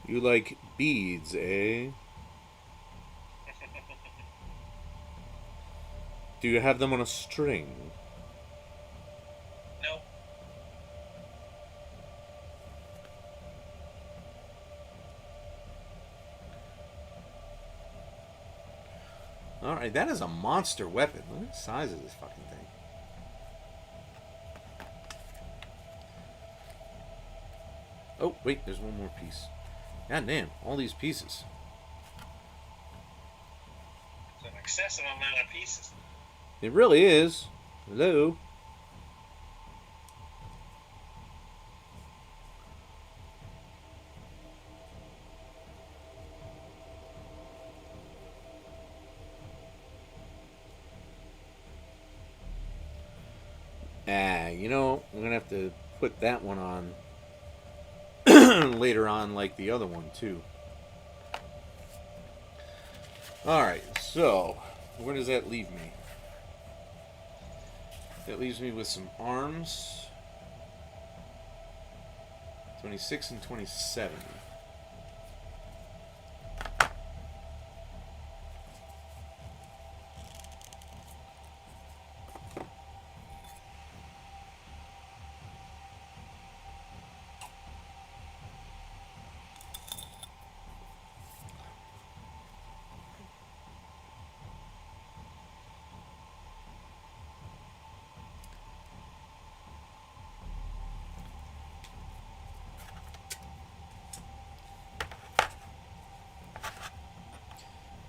Speaker 3: you like beads, eh? Do you have them on a string?
Speaker 2: Nope.
Speaker 1: Alright, that is a monster weapon. Look at the size of this fucking thing. Oh, wait, there's one more piece. God damn, all these pieces.
Speaker 2: It's an excessive amount of pieces.
Speaker 3: It really is. Hello? You know, I'm gonna have to put that one on later on, like the other one, too. Alright, so, where does that leave me? That leaves me with some arms. 26 and 27.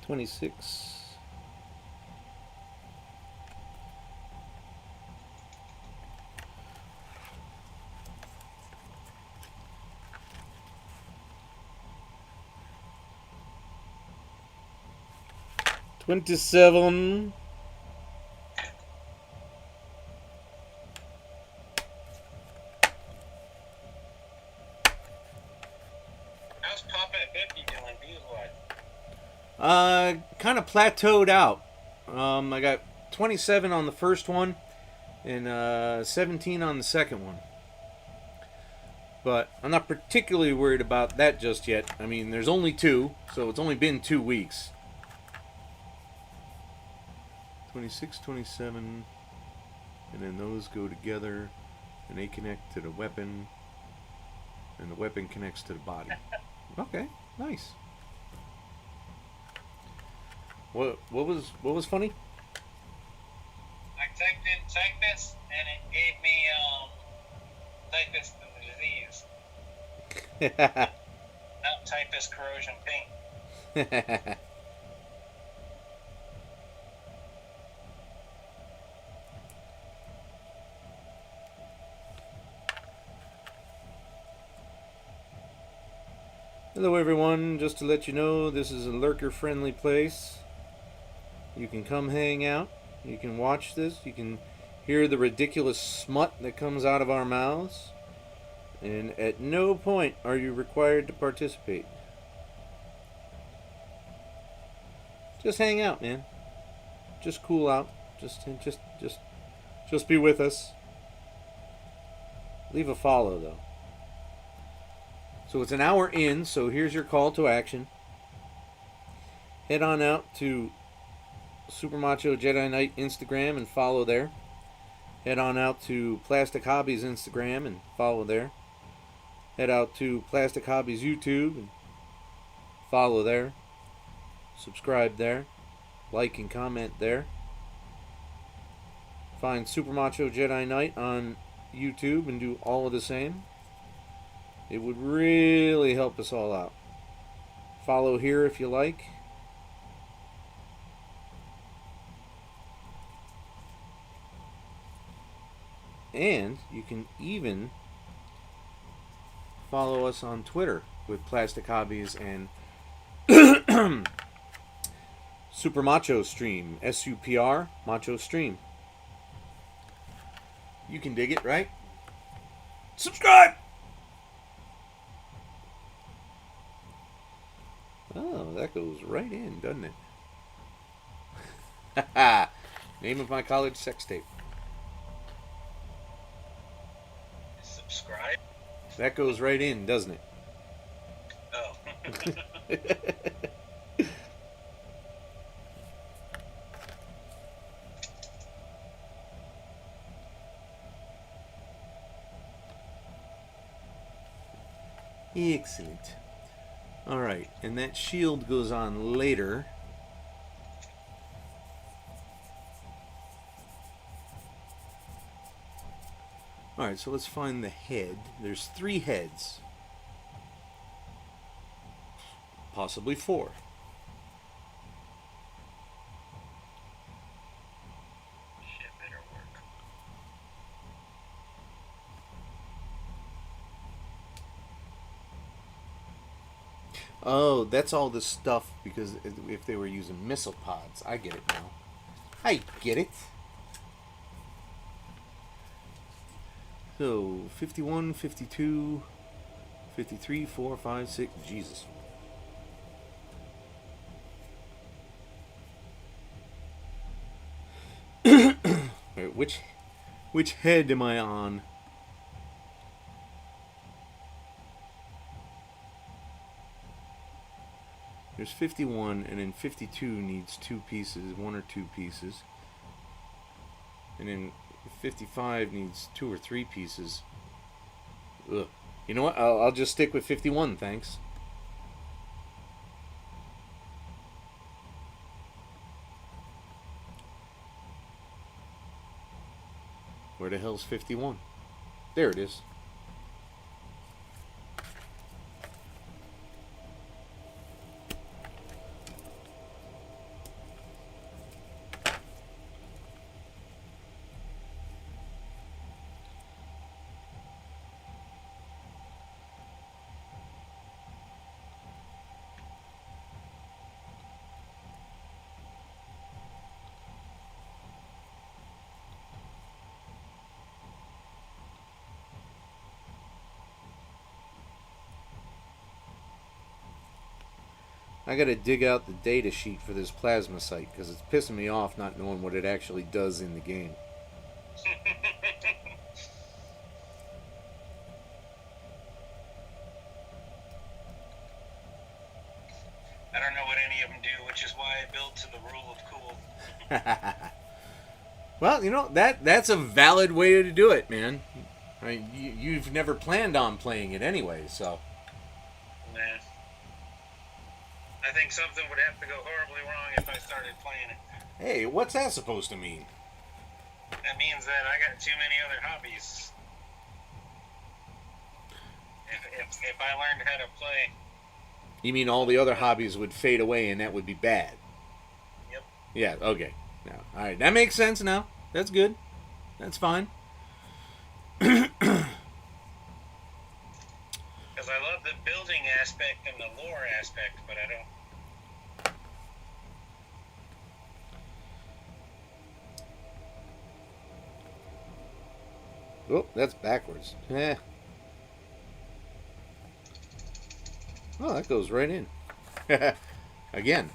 Speaker 3: $26. $27.
Speaker 2: How's Papa at 50 doing views-wise?
Speaker 3: Kind of plateaued out. I got 27 on the first one and 17 on the second one. But I'm not particularly worried about that just yet. I mean, there's only 2, so it's only been 2 weeks. 26, 27, and then those go together, and they connect to the weapon, and the weapon connects to the body. Okay, nice. What was funny?
Speaker 2: I typed in typhus, and it gave me typhus the disease. Not typhus corrosion paint.
Speaker 3: Hello everyone, just to let you know, this is a lurker-friendly place. You can come hang out. You can watch this. You can hear the ridiculous smut that comes out of our mouths. And at no point are you required to participate. Just hang out, man. Just cool out. Just be with us. Leave a follow, though. So it's an hour in, so here's your call to action. Head on out to Super Macho Jedi Knight Instagram and follow there. Head on out to Plastic Hobbies Instagram and follow there. Head out to Plastic Hobbies YouTube and follow there. Subscribe there. Like and comment there. Find Super Macho Jedi Knight on YouTube and do all of the same. It would really help us all out. Follow here if you like. And you can even follow us on Twitter with Plastic Hobbies and Super Macho Stream. SUPR Macho Stream. You can dig it, right? Subscribe! Oh, that goes right in, doesn't it? Name of my college sex tape.
Speaker 2: Subscribe?
Speaker 3: That goes right in, doesn't it?
Speaker 2: Oh.
Speaker 3: Excellent. Alright, and that shield goes on later. Alright, so let's find the head. There's 3 heads. Possibly 4.
Speaker 2: Shit better work.
Speaker 3: Oh, that's all this stuff because if they were using missile pods. I get it now. I get it. So, 51, 52, 53, 4, 5, 6. Jesus. Wait, which head am I on? There's 51, and then 52 needs 2 pieces, 1 or 2 pieces. And then 55 needs 2 or 3 pieces. Ugh. You know what? I'll just stick with 51, thanks. Where the hell's 51? There it is. I gotta dig out the data sheet for this plasma site because it's pissing me off not knowing what it actually does in the game.
Speaker 2: I don't know what any of them do, which is why I build to the rule of cool.
Speaker 3: Well, you know, that's a valid way to do it, man. I mean, you've never planned on playing it anyway, so.
Speaker 2: Nah. I think something would have to go horribly wrong if I started playing it.
Speaker 3: Hey, what's that supposed to mean?
Speaker 2: That means that I got too many other hobbies. If I learned how to play.
Speaker 3: You mean all the other hobbies would fade away and that would be bad?
Speaker 2: Yep.
Speaker 3: Yeah, okay. Now, all right, that makes sense now. That's good. That's fine.
Speaker 2: Because I love the building aspect and the lore aspect, but I don't.
Speaker 3: Oh, that's backwards. Eh. Oh, that goes right in. Again.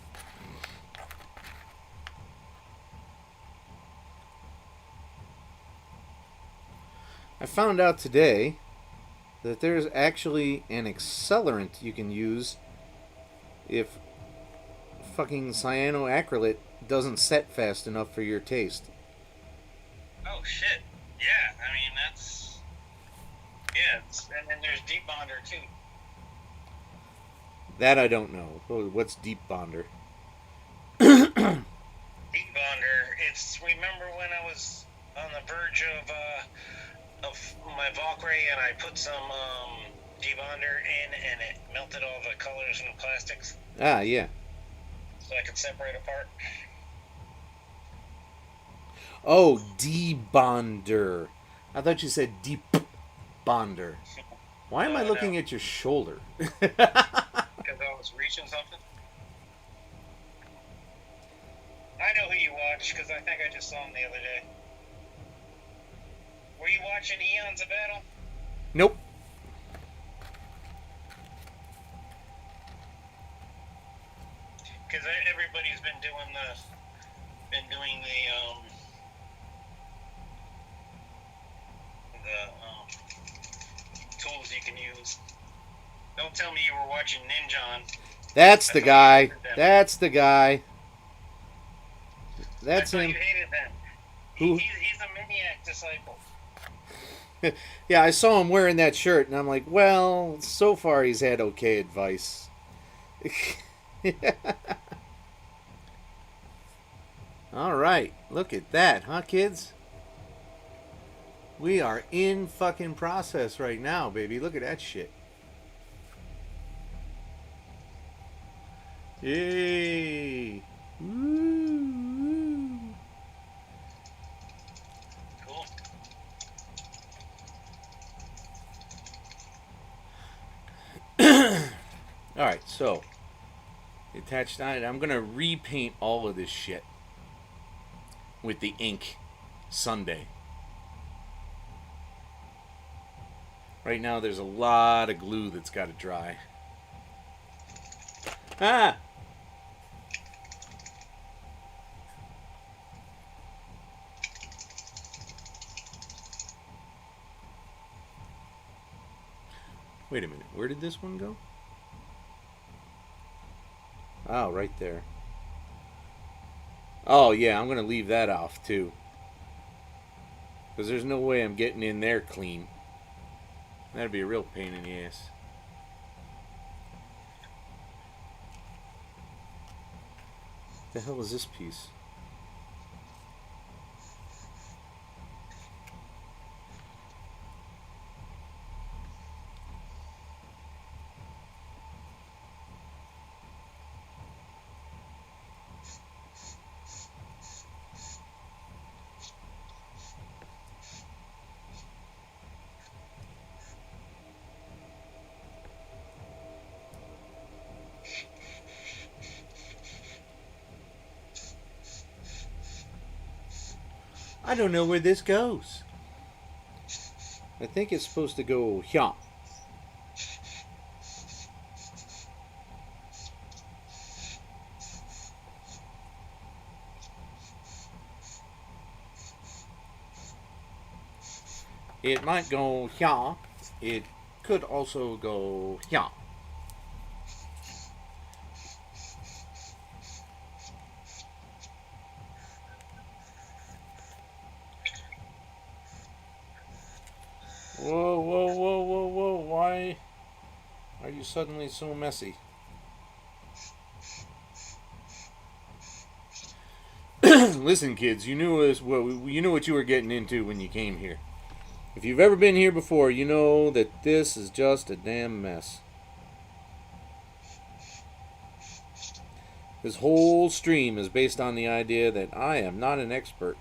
Speaker 3: I found out today that there's actually an accelerant you can use if fucking cyanoacrylate doesn't set fast enough for your taste.
Speaker 2: Oh shit! Yeah, I mean that's and then there's Deep Bonder too.
Speaker 3: That I don't know. What's Deep Bonder?
Speaker 2: Deep Bonder. It's remember when I was on the verge of my Valkyrie and I put some debonder in and it melted all the colors and the plastics.
Speaker 3: Ah, yeah.
Speaker 2: So I could separate apart.
Speaker 3: Oh, debonder. I thought you said deep bonder. Why am I looking at your shoulder?
Speaker 2: Because I was reaching something. I know who you watch because I think I just saw him the other day. Were you watching Eons of Battle?
Speaker 3: Nope.
Speaker 2: Because everybody's been doing the tools you can use. Don't tell me you were watching Ninjon.
Speaker 3: That's the guy. That's the guy. That's him.
Speaker 2: You hated them. He's a Maniac disciple.
Speaker 3: Yeah, I saw him wearing that shirt, and I'm like, well, so far he's had okay advice. All right, look at that, huh, kids? We are in fucking process right now, baby. Look at that shit. Yay! Woo!
Speaker 2: Cool.
Speaker 3: All right, so attached on it. I'm gonna repaint all of this shit with the ink Sunday. Right now, there's a lot of glue that's got to dry. Ah! Wait a minute, where did this one go? Oh, right there. Oh, yeah, I'm going to leave that off, too. Because there's no way I'm getting in there clean. That'd be a real pain in the ass. What the hell is this piece? I don't know where this goes. I think it's supposed to go here. It might go here. It could also go here. Whoa, whoa, whoa, whoa, whoa. Why are you suddenly so messy? Listen, kids, you knew what you were getting into when you came here. If you've ever been here before, you know that this is just a damn mess. This whole stream is based on the idea that I am not an expert.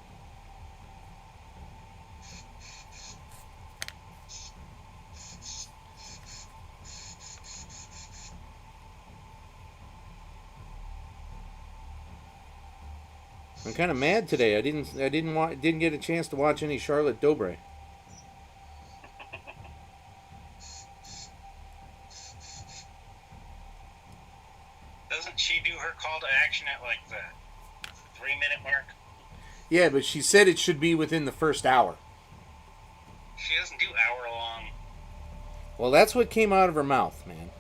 Speaker 3: I'm kind of mad today. I didn't get a chance to watch any Charlotte Dobre.
Speaker 2: Doesn't she do her call to action at like the 3-minute mark?
Speaker 3: Yeah, but she said it should be within the first hour.
Speaker 2: She doesn't do hour long.
Speaker 3: Well, that's what came out of her mouth, man.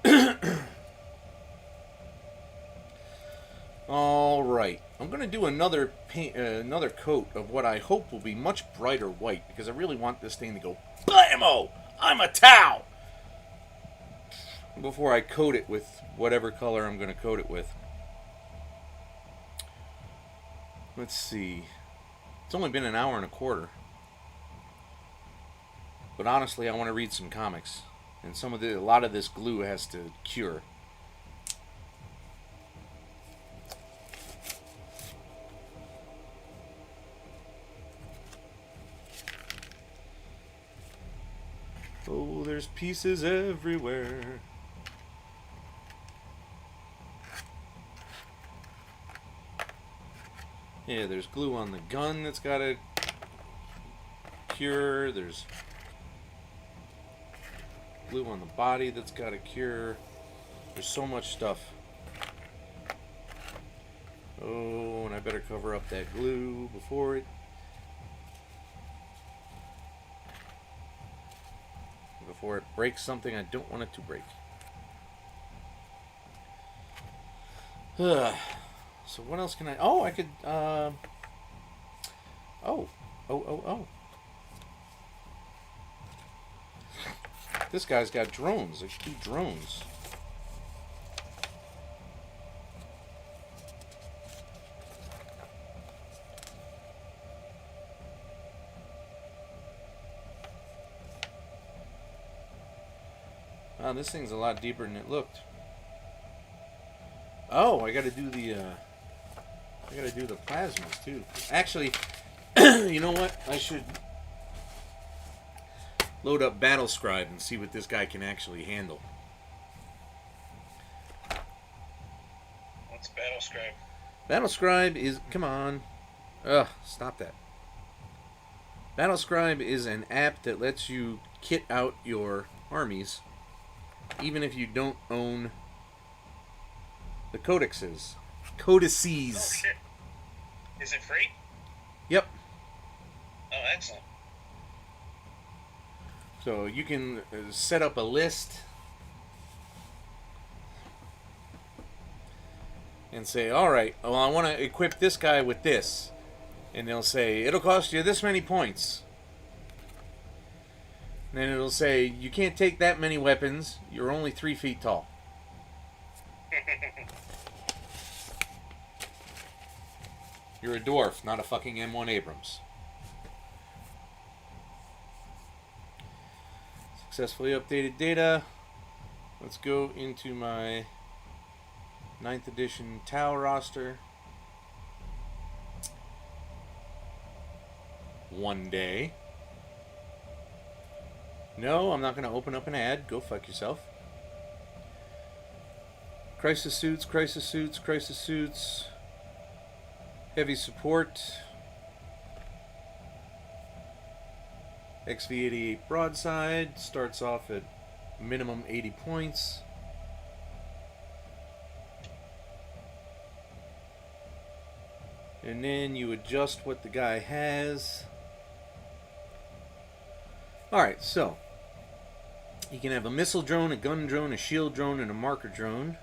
Speaker 2: Okay.
Speaker 3: All right, I'm gonna do another coat of what I hope will be much brighter white because I really want this thing to go blammo. I'm a Tau. Before I coat it with whatever color I'm gonna coat it with. Let's see. It's only been an hour and a quarter. But honestly, I want to read some comics. And a lot of this glue has to cure. Oh, there's pieces everywhere. Yeah, there's glue on the gun that's got to cure. There's glue on the body that's got to cure. There's so much stuff. Oh, and I better cover up that glue before it breaks something I don't want it to break. So what else can I... Oh, I could... Oh. This guy's got drones. There's 2 drones. Wow, this thing's a lot deeper than it looked. Oh, I gotta do the plasmas too. Actually, you know what? I should load up Battle Scribe and see what this guy can actually handle.
Speaker 2: What's Battle Scribe?
Speaker 3: Battle Scribe is... Come on. Ugh, stop that. Battle Scribe is an app that lets you kit out your armies, even if you don't own the codices. Codices.
Speaker 2: Oh, shit. Is it free?
Speaker 3: Yep.
Speaker 2: Oh, excellent.
Speaker 3: So you can set up a list and say, all right, well, I want to equip this guy with this. And they'll say, it'll cost you this many points. And then it'll say, you can't take that many weapons. You're only 3 feet tall. You're a dwarf, not a fucking M1 Abrams. Successfully updated data. Let's go into my 9th edition Tau roster. One day. No, I'm not going to open up an ad. Go fuck yourself. Crisis suits, crisis suits, crisis suits. Heavy support. XV88 Broadside starts off at minimum 80 points. And then you adjust what the guy has. Alright, so you can have a missile drone, a gun drone, a shield drone, and a marker drone.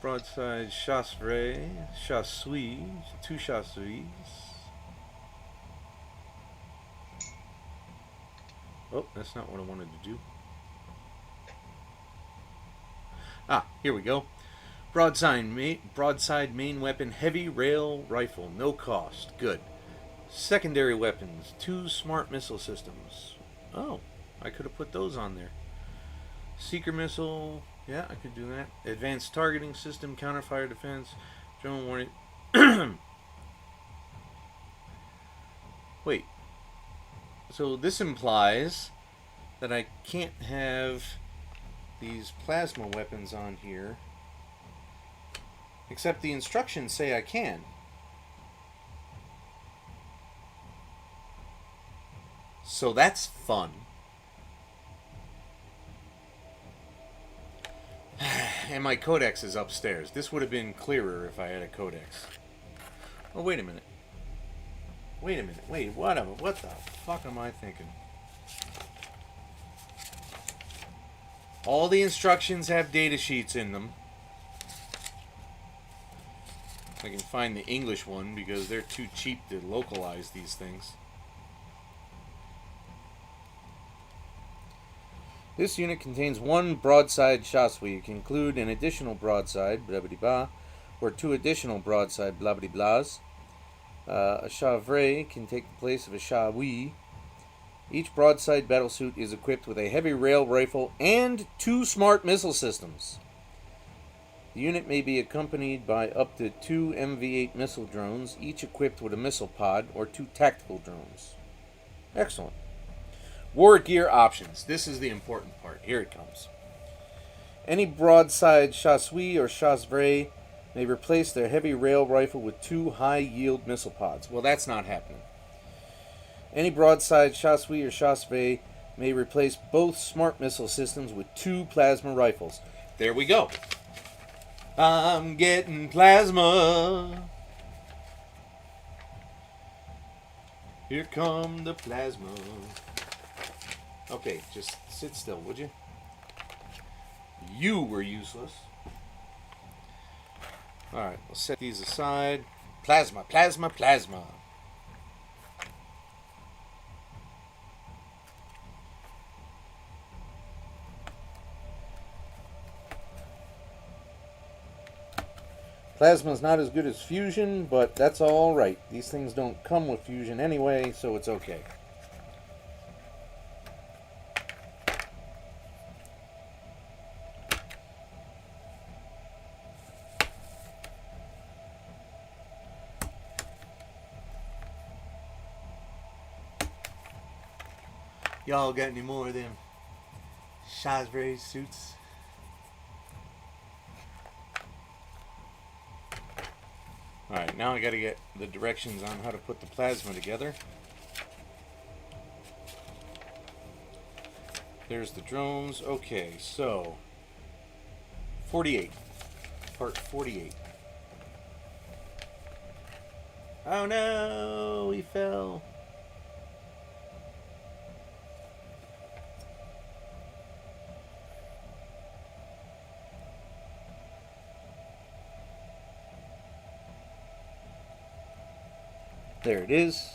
Speaker 3: Broadside chasseurs, 2 chasseurs. Oh, that's not what I wanted to do. Ah, here we go. Broadside main weapon, heavy rail rifle, no cost. Good. Secondary weapons, 2 smart missile systems. Oh, I could have put those on there. Seeker missile, yeah, I could do that. Advanced targeting system, counterfire defense, drone warning. Wait. So this implies that I can't have these plasma weapons on here, except the instructions say I can.
Speaker 1: So that's fun. And my codex is upstairs. This would have been clearer if I had a codex. Oh, wait a minute. Wait, what the fuck am I thinking? All the instructions have data sheets in them. I can find the English one because they're too cheap to localize these things.
Speaker 3: This unit contains one broadside chasseur. You can include an additional broadside, blah blah blah, or 2 additional broadside, blah blah blahs. A chavray can take the place of a chasseur. Each broadside battlesuit is equipped with a heavy rail rifle and 2 smart missile systems. The unit may be accompanied by up to 2 MV8 missile drones, each equipped with a missile pod, or 2 tactical drones. Excellent.
Speaker 1: War gear options. This is the important part. Here it comes.
Speaker 3: Any broadside chasseur or chasseur may replace their heavy rail rifle with 2 high-yield missile pods.
Speaker 1: Well, that's not happening.
Speaker 3: Any broadside chasseur or chasseur may replace both smart missile systems with 2 plasma rifles.
Speaker 1: There we go. I'm getting plasma. Here come the plasma. Okay, just sit still, would you? You were useless. Alright, we'll set these aside. Plasma, plasma, plasma.
Speaker 3: Plasma's not as good as fusion, but that's alright. These things don't come with fusion anyway, so it's okay.
Speaker 1: Y'all got any more of them Chasbray suits? Alright, now I gotta get the directions on how to put the plasma together. There's the drones. Okay, so 48. Part 48. Oh no, he fell.
Speaker 3: There it is.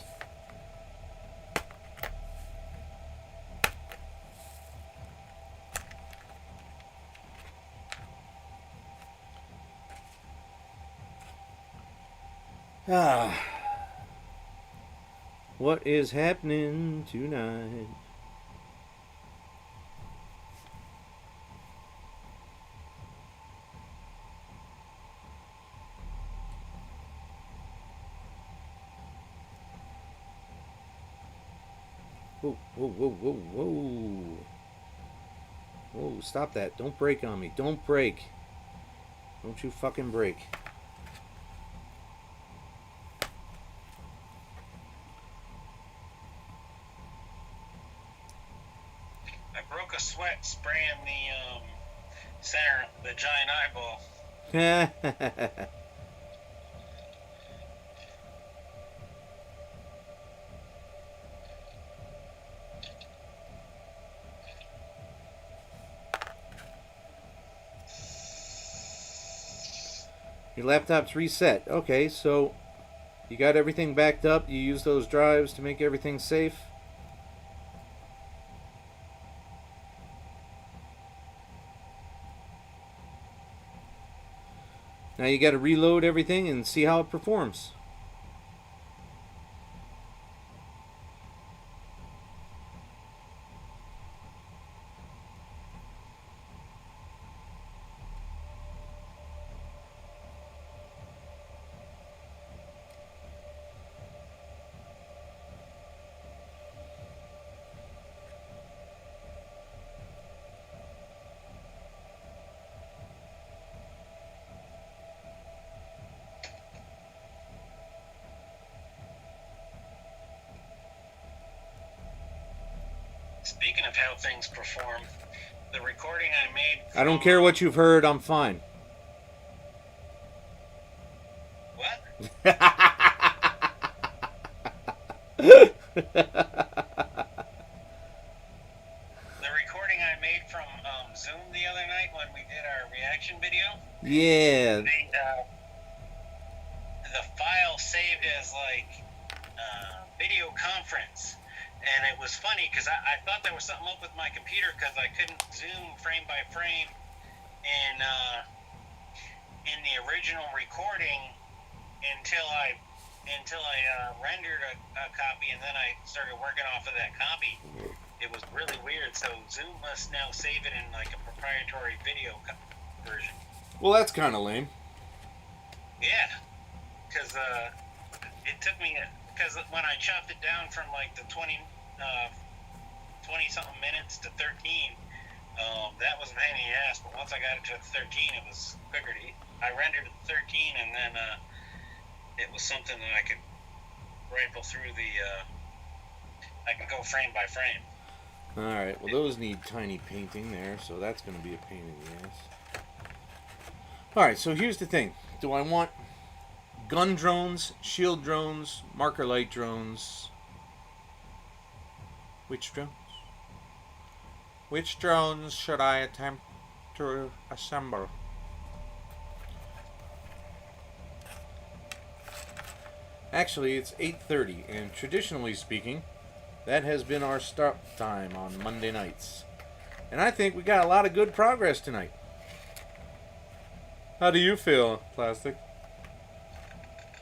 Speaker 3: What is happening tonight? Whoa, whoa, whoa, whoa, whoa. Whoa, stop that. Don't break on me. Don't break. Don't you fucking break.
Speaker 2: I broke a sweat spraying the center, the giant eyeball.
Speaker 3: Your laptop's reset. Okay, so you got everything backed up. You use those drives to make everything safe. Now you got to reload everything and see how it performs.
Speaker 2: Speaking of how things perform, the recording I made.
Speaker 3: I don't care what you've heard. I'm fine.
Speaker 2: What? The recording I made from Zoom the other night when we did our reaction video.
Speaker 3: Yeah.
Speaker 2: The file saved as like video conference, and it was funny because I thought there was something up with my computer because I couldn't zoom frame by frame in the original recording until I rendered a copy, and then I started working off of that copy. It was really weird. So Zoom must now save it in like a proprietary video version.
Speaker 3: Well, that's kind of lame.
Speaker 2: Yeah, because it took me, because when I chopped it down from like the 20 something minutes to 13, that was a pain in the ass. But once I got it to 13, it was quicker to. I rendered it to 13, and then it was something that I could rifle through the. I could go frame by frame.
Speaker 3: All right. Well, those need tiny painting there, so that's going to be a pain in the ass. All right. So here's the thing: do I want gun drones, shield drones, marker light drones? Which drones? Which drones should I attempt to assemble? Actually, it's 8:30, and traditionally speaking, that has been our start time on Monday nights. And I think we got a lot of good progress tonight. How do you feel, Plastic?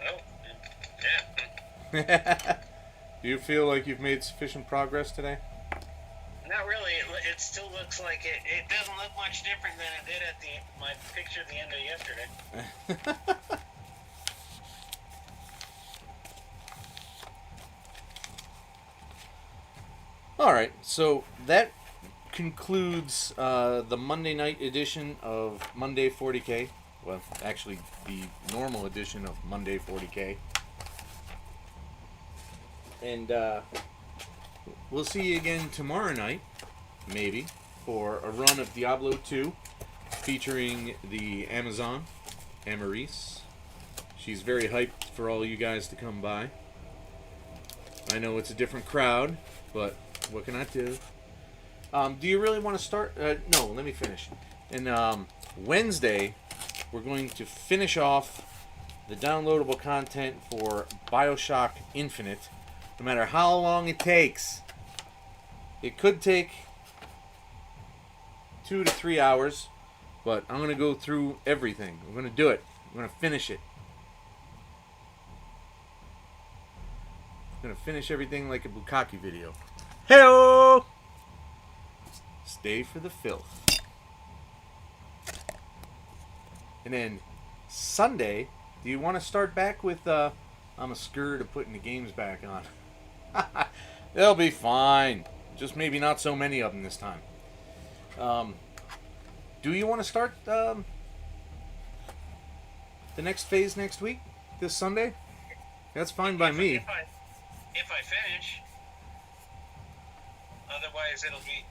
Speaker 2: Oh, yeah.
Speaker 3: Do you feel like you've made sufficient progress today?
Speaker 2: Not really. It still looks like it. It doesn't look much different than it did at my picture at the end of yesterday.
Speaker 3: All right, so that concludes the Monday night edition of Monday 40K. Well, actually, the normal edition of Monday 40K. And we'll see you again tomorrow night, maybe, for a run of Diablo 2 featuring the Amazon, Amaris. She's very hyped for all you guys to come by. I know it's a different crowd, but what can I do? Do you really want to start? No, let me finish. And Wednesday, we're going to finish off the downloadable content for BioShock Infinite, no matter how long it takes. It could take 2 to 3 hours, but I'm going to go through everything. I'm going to do it. I'm going to finish it. I'm going to finish everything like a Bukkake video. Hey-o! Stay for the filth. And then Sunday, do you want to start back with I'm a scared of putting the games back on? They'll be fine. Just maybe not so many of them this time. Do you want to start the next phase next week? This Sunday? That's fine by me.
Speaker 2: If I finish. Otherwise, it'll be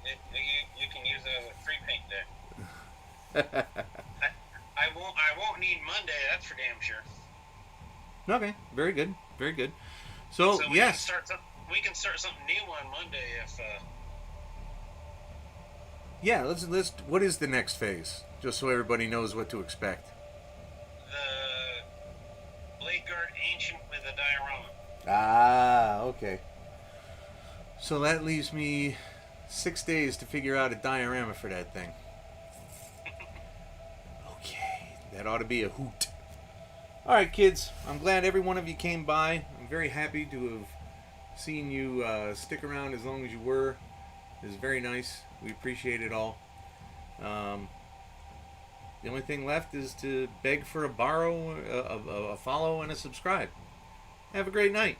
Speaker 2: you can use a free paint deck. I won't need Monday. That's for damn sure.
Speaker 3: Okay, very good, very good. So yes,
Speaker 2: we can start something new on Monday if.
Speaker 3: Yeah, let's. What is the next phase? Just so everybody knows what to expect.
Speaker 2: The Blade Guard Ancient with a diorama.
Speaker 3: Ah, okay. So that leaves me 6 days to figure out a diorama for that thing. Okay, that ought to be a hoot. All right, kids. I'm glad every one of you came by. I'm very happy to have seen you stick around as long as you were. It was very nice. We appreciate it all. The only thing left is to beg for a borrow, a follow, and a subscribe. Have a great night.